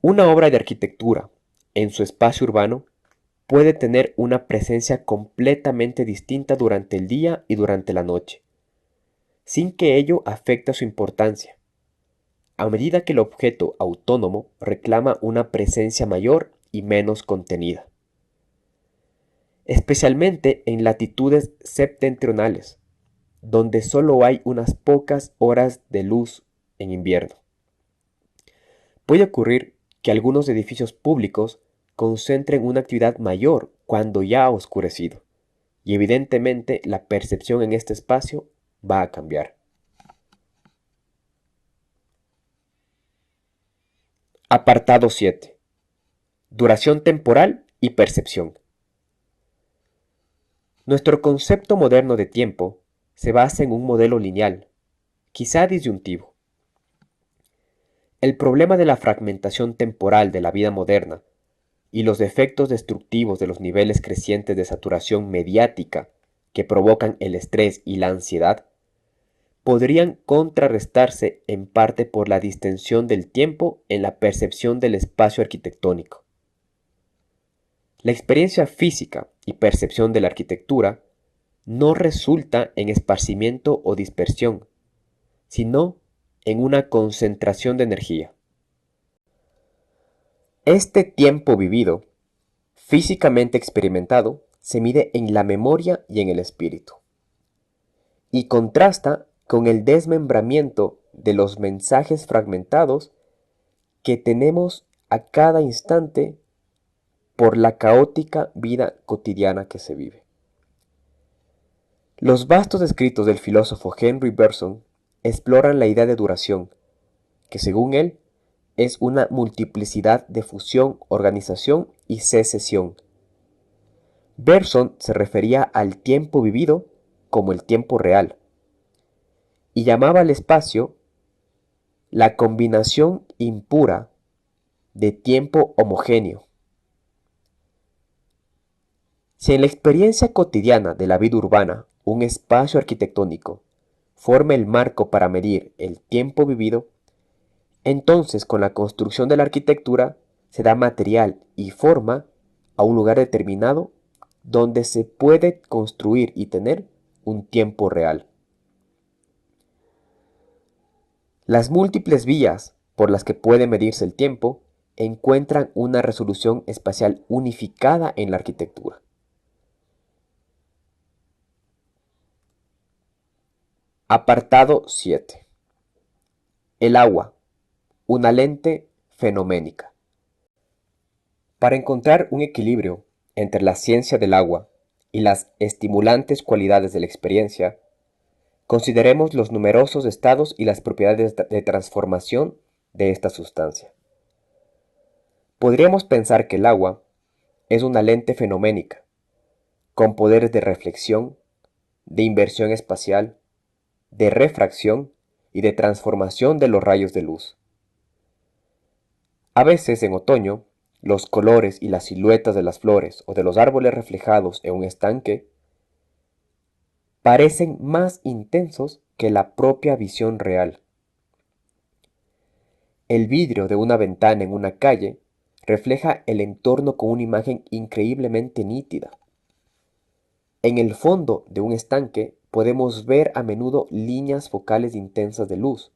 Una obra de arquitectura en su espacio urbano puede tener una presencia completamente distinta durante el día y durante la noche, sin que ello afecte su importancia, a medida que el objeto autónomo reclama una presencia mayor y menos contenida. Especialmente en latitudes septentrionales, donde solo hay unas pocas horas de luz en invierno. Puede ocurrir que algunos edificios públicos concentren una actividad mayor cuando ya ha oscurecido, y evidentemente la percepción en este espacio va a cambiar. Apartado 7. Duración temporal y percepción. Nuestro concepto moderno de tiempo se basa en un modelo lineal, quizá disyuntivo. El problema de la fragmentación temporal de la vida moderna y los efectos destructivos de los niveles crecientes de saturación mediática que provocan el estrés y la ansiedad podrían contrarrestarse en parte por la distensión del tiempo en la percepción del espacio arquitectónico. La experiencia física y percepción de la arquitectura no resulta en esparcimiento o dispersión, sino en una concentración de energía. Este tiempo vivido, físicamente experimentado, se mide en la memoria y en el espíritu, y contrasta con el desmembramiento de los mensajes fragmentados que tenemos a cada instante por la caótica vida cotidiana que se vive. Los vastos escritos del filósofo Henry Bergson exploran la idea de duración, que según él es una multiplicidad de fusión, organización y secesión. Bergson se refería al tiempo vivido como el tiempo real, y llamaba al espacio la combinación impura de tiempo homogéneo. Si en la experiencia cotidiana de la vida urbana un espacio arquitectónico forma el marco para medir el tiempo vivido, entonces con la construcción de la arquitectura se da material y forma a un lugar determinado donde se puede construir y tener un tiempo real. Las múltiples vías por las que puede medirse el tiempo encuentran una resolución espacial unificada en la arquitectura. Apartado 7. El agua, una lente fenoménica. Para encontrar un equilibrio entre la ciencia del agua y las estimulantes cualidades de la experiencia, consideremos los numerosos estados y las propiedades de transformación de esta sustancia. Podríamos pensar que el agua es una lente fenoménica, con poderes de reflexión, de inversión espacial, de refracción y de transformación de los rayos de luz. A veces en otoño, los colores y las siluetas de las flores o de los árboles reflejados en un estanque parecen más intensos que la propia visión real. El vidrio de una ventana en una calle refleja el entorno con una imagen increíblemente nítida. En el fondo de un estanque podemos ver a menudo líneas focales intensas de luz,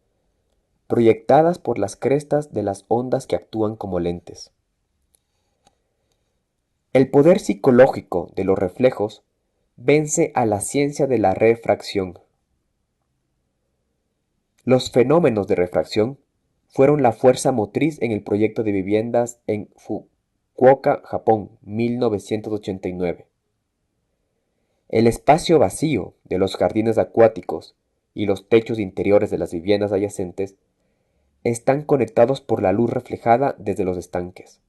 proyectadas por las crestas de las ondas que actúan como lentes. El poder psicológico de los reflejos vence a la ciencia de la refracción. Los fenómenos de refracción fueron la fuerza motriz en el proyecto de viviendas en Fukuoka, Japón, 1989. El espacio vacío de los jardines acuáticos y los techos interiores de las viviendas adyacentes están conectados por la luz reflejada desde los estanques.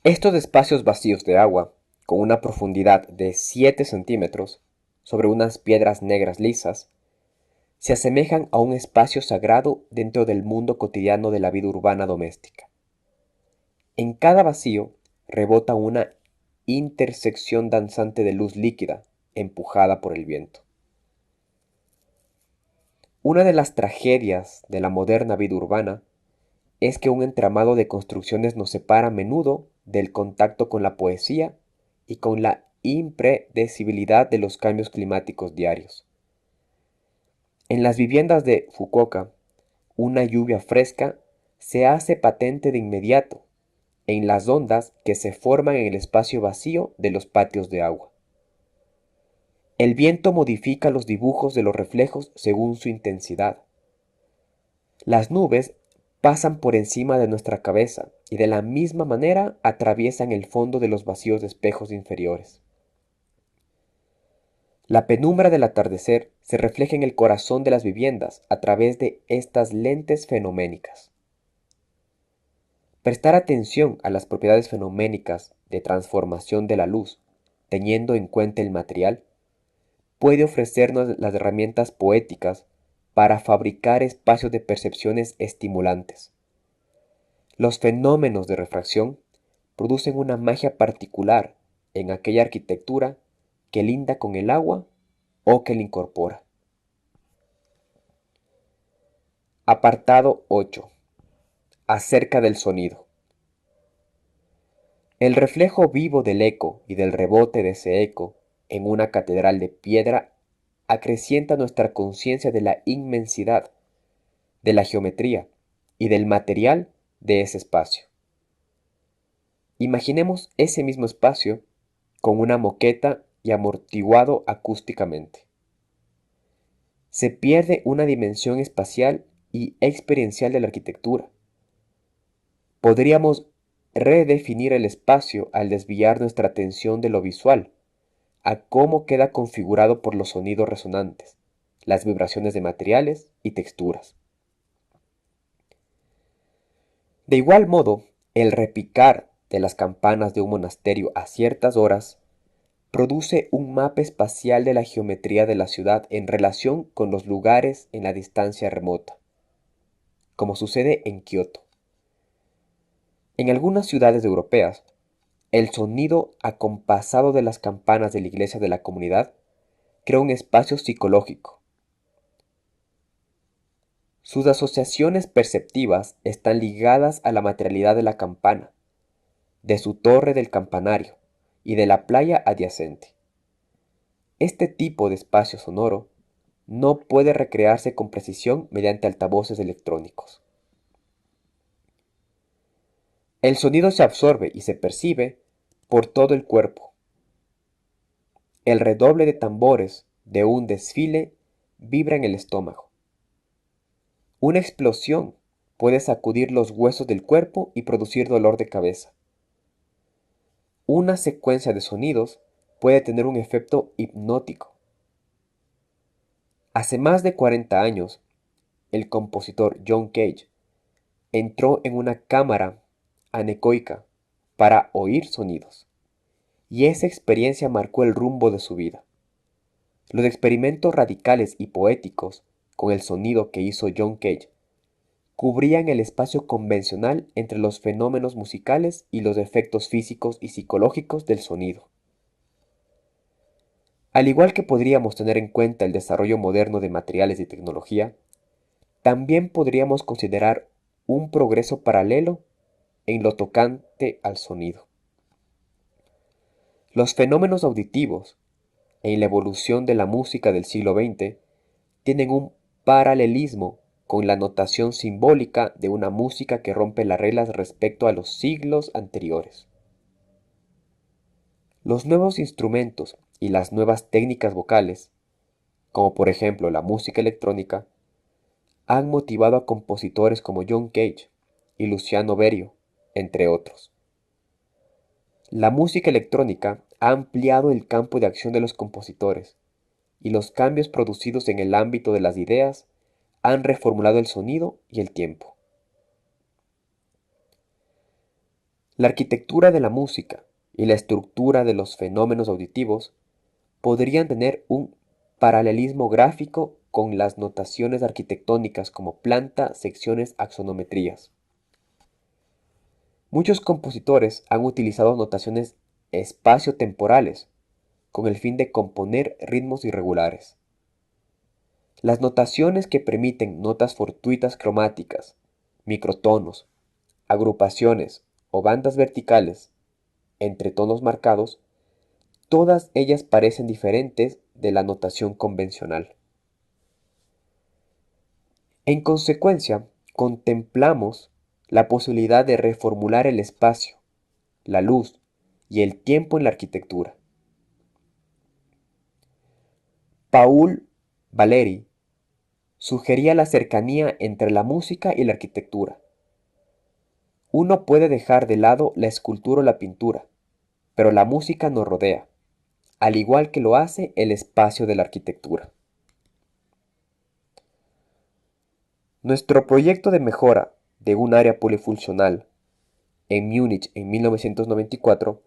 Estos espacios vacíos de agua, con una profundidad de 7 centímetros, sobre unas piedras negras lisas, se asemejan a un espacio sagrado dentro del mundo cotidiano de la vida urbana doméstica. En cada vacío rebota una intersección danzante de luz líquida, empujada por el viento. Una de las tragedias de la moderna vida urbana es que un entramado de construcciones nos separa a menudo del contacto con la poesía y con la impredecibilidad de los cambios climáticos diarios. En las viviendas de Fukuoka, una lluvia fresca se hace patente de inmediato en las ondas que se forman en el espacio vacío de los patios de agua. El viento modifica los dibujos de los reflejos según su intensidad. Las nubes pasan por encima de nuestra cabeza y de la misma manera atraviesan el fondo de los vacíos de espejos inferiores. La penumbra del atardecer se refleja en el corazón de las viviendas a través de estas lentes fenoménicas. Prestar atención a las propiedades fenoménicas de transformación de la luz, teniendo en cuenta el material, puede ofrecernos las herramientas poéticas para fabricar espacios de percepciones estimulantes. Los fenómenos de refracción producen una magia particular en aquella arquitectura que linda con el agua o que la incorpora. Apartado 8. Acerca del sonido. El reflejo vivo del eco y del rebote de ese eco en una catedral de piedra acrecienta nuestra conciencia de la inmensidad, de la geometría y del material de ese espacio. Imaginemos ese mismo espacio con una moqueta y amortiguado acústicamente. Se pierde una dimensión espacial y experiencial de la arquitectura. Podríamos redefinir el espacio al desviar nuestra atención de lo visual a cómo queda configurado por los sonidos resonantes, las vibraciones de materiales y texturas. De igual modo, el repicar de las campanas de un monasterio a ciertas horas produce un mapa espacial de la geometría de la ciudad en relación con los lugares en la distancia remota, como sucede en Kioto. En algunas ciudades europeas, el sonido acompasado de las campanas de la iglesia de la comunidad crea un espacio psicológico. Sus asociaciones perceptivas están ligadas a la materialidad de la campana, de su torre del campanario y de la playa adyacente. Este tipo de espacio sonoro no puede recrearse con precisión mediante altavoces electrónicos. El sonido se absorbe y se percibe por todo el cuerpo. El redoble de tambores de un desfile vibra en el estómago. Una explosión puede sacudir los huesos del cuerpo y producir dolor de cabeza. Una secuencia de sonidos puede tener un efecto hipnótico. Hace más de 40 años, el compositor John Cage entró en una cámara anecoica para oír sonidos, y esa experiencia marcó el rumbo de su vida. Los experimentos radicales y poéticos con el sonido que hizo John Cage cubrían el espacio convencional entre los fenómenos musicales y los efectos físicos y psicológicos del sonido. Al igual que podríamos tener en cuenta el desarrollo moderno de materiales y tecnología, también podríamos considerar un progreso paralelo en lo tocante al sonido. Los fenómenos auditivos en la evolución de la música del siglo XX tienen un paralelismo con la notación simbólica de una música que rompe las reglas respecto a los siglos anteriores. Los nuevos instrumentos y las nuevas técnicas vocales, como por ejemplo la música electrónica, han motivado a compositores como John Cage y Luciano Berio, entre otros. La música electrónica ha ampliado el campo de acción de los compositores, y los cambios producidos en el ámbito de las ideas han reformulado el sonido y el tiempo. La arquitectura de la música y la estructura de los fenómenos auditivos podrían tener un paralelismo gráfico con las notaciones arquitectónicas como planta, secciones, axonometrías. Muchos compositores han utilizado notaciones espacio-temporales con el fin de componer ritmos irregulares. Las notaciones que permiten notas fortuitas cromáticas, microtonos, agrupaciones o bandas verticales entre tonos marcados, todas ellas parecen diferentes de la notación convencional. En consecuencia, contemplamos la posibilidad de reformular el espacio, la luz y el tiempo en la arquitectura. Paul Valéry sugería la cercanía entre la música y la arquitectura. Uno puede dejar de lado la escultura o la pintura, pero la música nos rodea, al igual que lo hace el espacio de la arquitectura. Nuestro proyecto de mejora de un área polifuncional en Múnich en 1994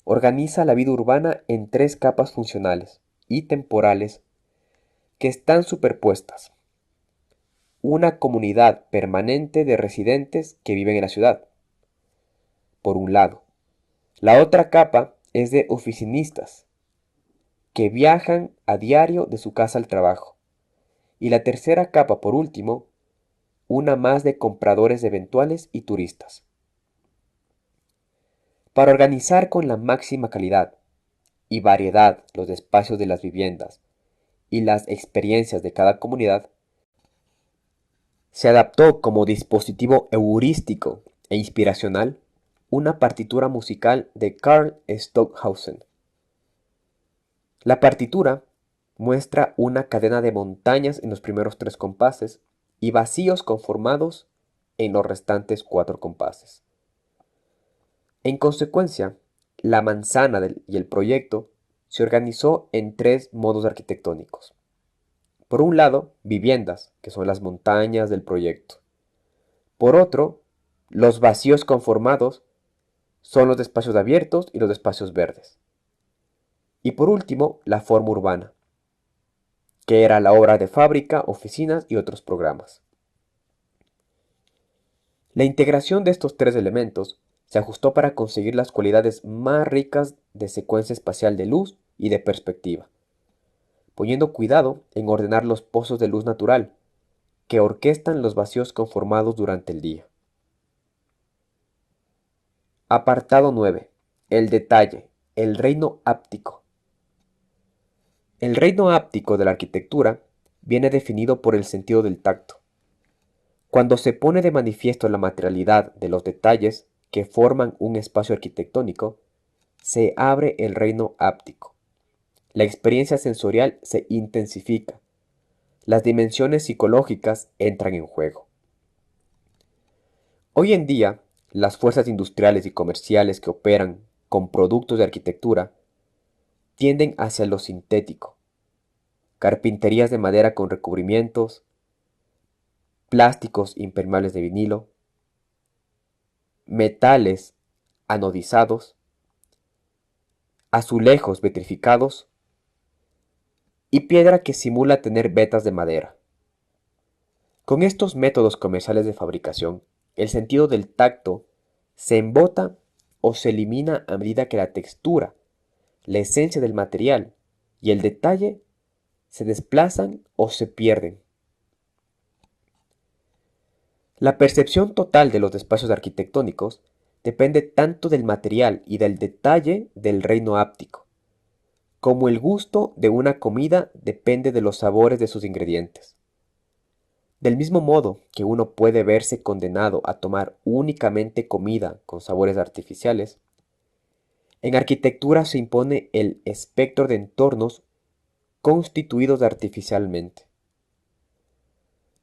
organiza la vida urbana en tres capas funcionales y temporales que están superpuestas. Una comunidad permanente de residentes que viven en la ciudad, por un lado. La otra capa es de oficinistas que viajan a diario de su casa al trabajo. Y la tercera capa, por último, una más de compradores eventuales y turistas. Para organizar con la máxima calidad y variedad los espacios de las viviendas y las experiencias de cada comunidad, se adaptó como dispositivo heurístico e inspiracional una partitura musical de Karl Stockhausen. La partitura muestra una cadena de montañas en los primeros 3 compases y vacíos conformados en los restantes 4 compases. En consecuencia, la manzana y el proyecto se organizó en 3 modos arquitectónicos. Por un lado, viviendas, que son las montañas del proyecto. Por otro, los vacíos conformados son los espacios abiertos y los espacios verdes. Y por último, la forma urbana, que era la obra de fábrica, oficinas y otros programas. La integración de estos 3 elementos se ajustó para conseguir las cualidades más ricas de secuencia espacial de luz y de perspectiva, poniendo cuidado en ordenar los pozos de luz natural, que orquestan los vacíos conformados durante el día. Apartado 9. El detalle, el reino áptico. El reino áptico de la arquitectura viene definido por el sentido del tacto. Cuando se pone de manifiesto la materialidad de los detalles que forman un espacio arquitectónico, se abre el reino áptico. La experiencia sensorial se intensifica. Las dimensiones psicológicas entran en juego. Hoy en día, las fuerzas industriales y comerciales que operan con productos de arquitectura tienden hacia lo sintético. Carpinterías de madera con recubrimientos, plásticos impermeables de vinilo, metales anodizados, azulejos vitrificados y piedra que simula tener vetas de madera. Con estos métodos comerciales de fabricación, el sentido del tacto se embota o se elimina a medida que la textura, la esencia del material y el detalle se desplazan o se pierden. La percepción total de los espacios arquitectónicos depende tanto del material y del detalle del reino áptico, como el gusto de una comida depende de los sabores de sus ingredientes. Del mismo modo que uno puede verse condenado a tomar únicamente comida con sabores artificiales, en arquitectura se impone el espectro de entornos constituidos artificialmente.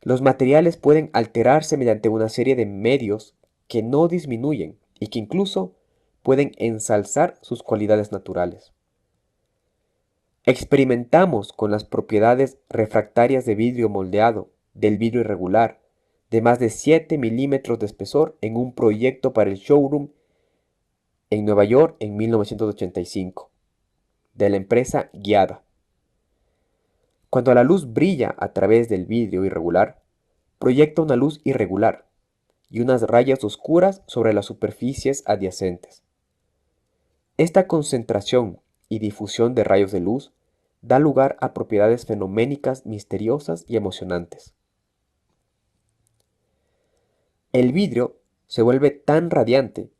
Los materiales pueden alterarse mediante una serie de medios que no disminuyen y que incluso pueden ensalzar sus cualidades naturales. Experimentamos con las propiedades refractarias de vidrio moldeado, del vidrio irregular, de más de 7 milímetros de espesor en un proyecto para el showroom en Nueva York en 1985, de la empresa Giada. Cuando la luz brilla a través del vidrio irregular, proyecta una luz irregular y unas rayas oscuras sobre las superficies adyacentes. Esta concentración y difusión de rayos de luz da lugar a propiedades fenoménicas misteriosas y emocionantes. El vidrio se vuelve tan radiante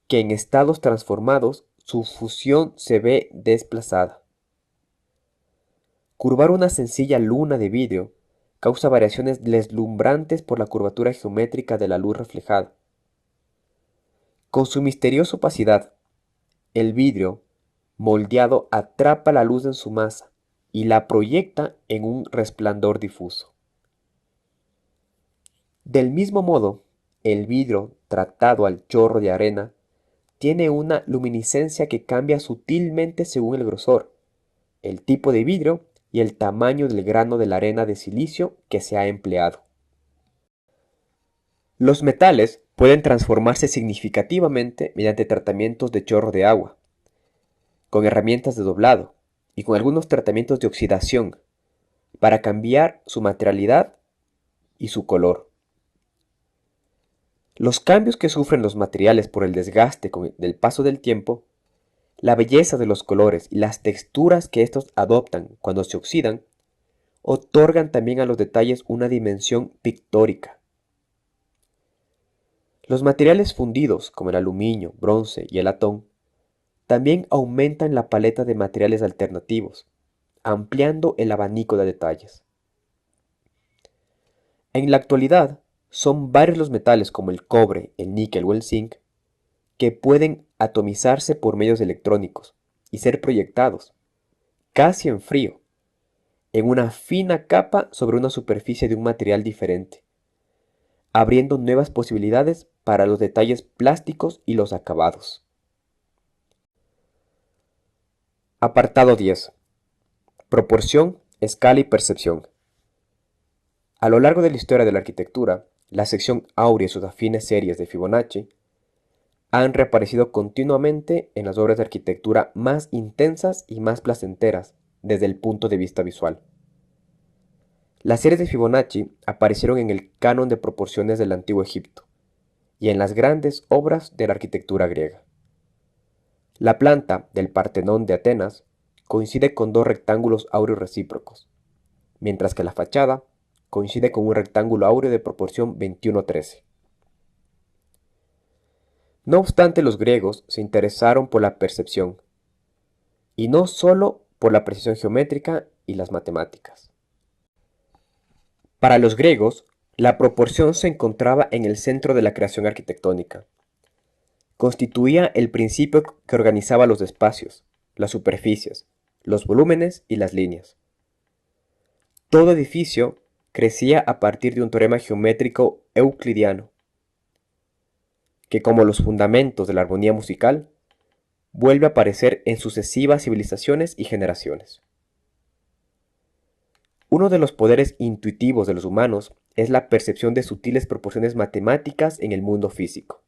que en estados transformados su fusión se ve desplazada. Curvar una sencilla luna de vidrio causa variaciones deslumbrantes por la curvatura geométrica de la luz reflejada. Con su misteriosa opacidad, el vidrio moldeado atrapa la luz en su masa y la proyecta en un resplandor difuso. Del mismo modo, el vidrio tratado al chorro de arena tiene una luminiscencia que cambia sutilmente según el grosor, el tipo de vidrio y el tamaño del grano de la arena de silicio que se ha empleado. Los metales pueden transformarse significativamente mediante tratamientos de chorro de agua, con herramientas de doblado y con algunos tratamientos de oxidación para cambiar su materialidad y su color. Los cambios que sufren los materiales por el desgaste con el paso del tiempo, la belleza de los colores y las texturas que estos adoptan cuando se oxidan, otorgan también a los detalles una dimensión pictórica. Los materiales fundidos, como el aluminio, bronce y el latón, también aumentan la paleta de materiales alternativos, ampliando el abanico de detalles. En la actualidad, son varios los metales como el cobre, el níquel o el zinc que pueden atomizarse por medios electrónicos y ser proyectados, casi en frío, en una fina capa sobre una superficie de un material diferente, abriendo nuevas posibilidades para los detalles plásticos y los acabados. Apartado 10. Proporción, escala y percepción. A lo largo de la historia de la arquitectura, la sección áurea y sus afines series de Fibonacci han reaparecido continuamente en las obras de arquitectura más intensas y más placenteras desde el punto de vista visual. Las series de Fibonacci aparecieron en el canon de proporciones del Antiguo Egipto y en las grandes obras de la arquitectura griega. La planta del Partenón de Atenas coincide con dos rectángulos áureos recíprocos, mientras que la fachada coincide con un rectángulo áureo de proporción 21:13. No obstante, los griegos se interesaron por la percepción, y no solo por la precisión geométrica y las matemáticas. Para los griegos, la proporción se encontraba en el centro de la creación arquitectónica. Constituía el principio que organizaba los espacios, las superficies, los volúmenes y las líneas. Todo edificio crecía a partir de un teorema geométrico euclidiano, que como los fundamentos de la armonía musical, vuelve a aparecer en sucesivas civilizaciones y generaciones. Uno de los poderes intuitivos de los humanos es la percepción de sutiles proporciones matemáticas en el mundo físico.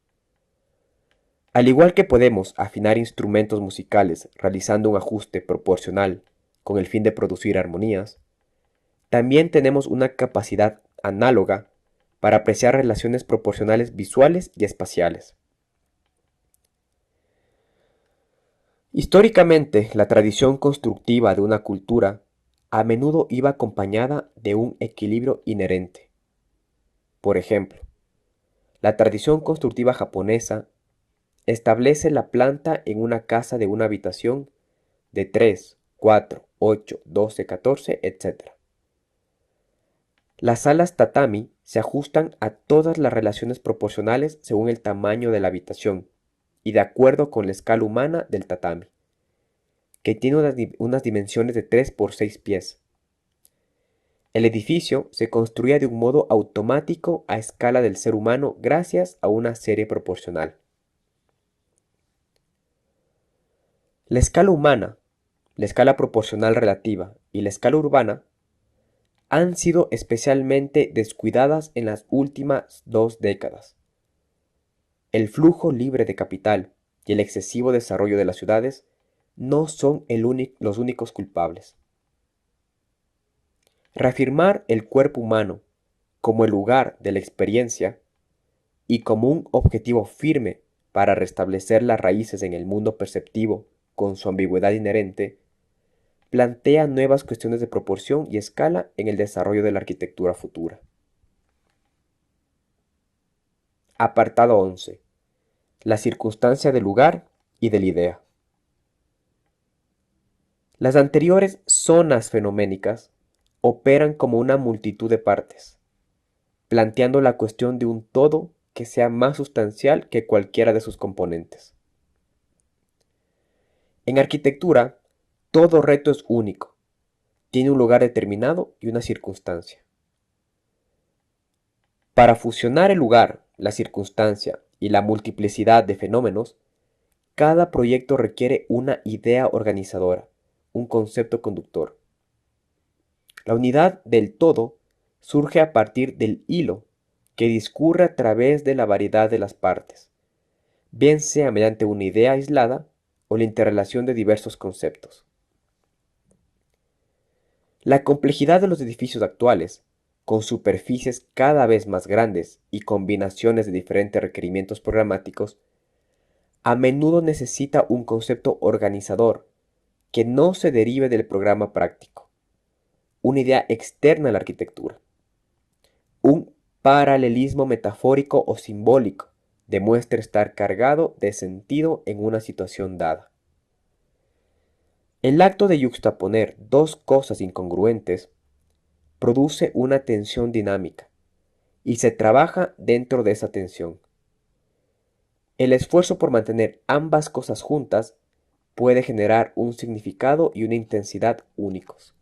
Al igual que podemos afinar instrumentos musicales realizando un ajuste proporcional con el fin de producir armonías, también tenemos una capacidad análoga para apreciar relaciones proporcionales visuales y espaciales. Históricamente, la tradición constructiva de una cultura a menudo iba acompañada de un equilibrio inherente. Por ejemplo, la tradición constructiva japonesa establece la planta en una casa de una habitación de 3, 4, 8, 12, 14, etc. Las salas tatami se ajustan a todas las relaciones proporcionales según el tamaño de la habitación y de acuerdo con la escala humana del tatami, que tiene unas dimensiones de 3 por 6 pies. El edificio se construía de un modo automático a escala del ser humano gracias a una serie proporcional. La escala humana, la escala proporcional relativa y la escala urbana han sido especialmente descuidadas en las últimas 2 décadas. El flujo libre de capital y el excesivo desarrollo de las ciudades no son los únicos culpables. Reafirmar el cuerpo humano como el lugar de la experiencia y como un objetivo firme para restablecer las raíces en el mundo perceptivo con su ambigüedad inherente, plantea nuevas cuestiones de proporción y escala en el desarrollo de la arquitectura futura. Apartado 11. La circunstancia del lugar y de la idea. Las anteriores zonas fenoménicas operan como una multitud de partes, planteando la cuestión de un todo que sea más sustancial que cualquiera de sus componentes. En arquitectura, todo reto es único, tiene un lugar determinado y una circunstancia. Para fusionar el lugar, la circunstancia y la multiplicidad de fenómenos, cada proyecto requiere una idea organizadora, un concepto conductor. La unidad del todo surge a partir del hilo que discurre a través de la variedad de las partes, bien sea mediante una idea aislada o la interrelación de diversos conceptos. La complejidad de los edificios actuales, con superficies cada vez más grandes y combinaciones de diferentes requerimientos programáticos, a menudo necesita un concepto organizador que no se derive del programa práctico, una idea externa a la arquitectura. Un paralelismo metafórico o simbólico demuestra estar cargado de sentido en una situación dada. El acto de yuxtaponer dos cosas incongruentes produce una tensión dinámica y se trabaja dentro de esa tensión. El esfuerzo por mantener ambas cosas juntas puede generar un significado y una intensidad únicos.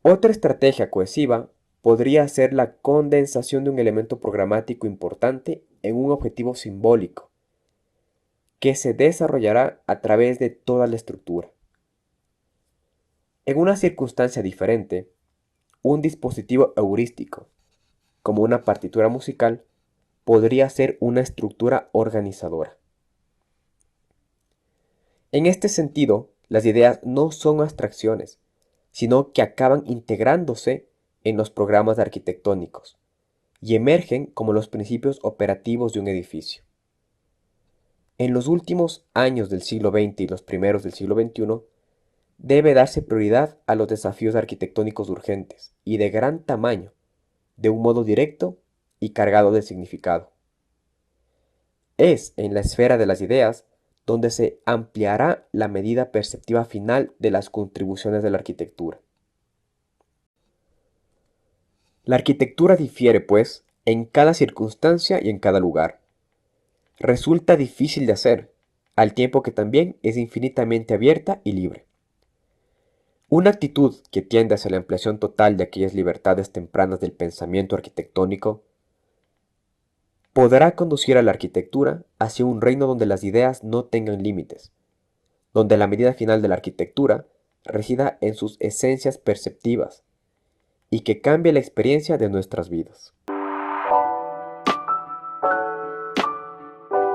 Otra estrategia cohesiva podría ser la condensación de un elemento programático importante en un objetivo simbólico, que se desarrollará a través de toda la estructura. En una circunstancia diferente, un dispositivo heurístico, como una partitura musical, podría ser una estructura organizadora. En este sentido, las ideas no son abstracciones, sino que acaban integrándose en los programas arquitectónicos y emergen como los principios operativos de un edificio. En los últimos años del siglo XX y los primeros del siglo XXI, debe darse prioridad a los desafíos arquitectónicos urgentes y de gran tamaño, de un modo directo y cargado de significado. Es en la esfera de las ideas donde se ampliará la medida perceptiva final de las contribuciones de la arquitectura. La arquitectura difiere, pues, en cada circunstancia y en cada lugar. Resulta difícil de hacer, al tiempo que también es infinitamente abierta y libre. Una actitud que tiende hacia la ampliación total de aquellas libertades tempranas del pensamiento arquitectónico podrá conducir a la arquitectura hacia un reino donde las ideas no tengan límites, donde la medida final de la arquitectura resida en sus esencias perceptivas y que cambie la experiencia de nuestras vidas.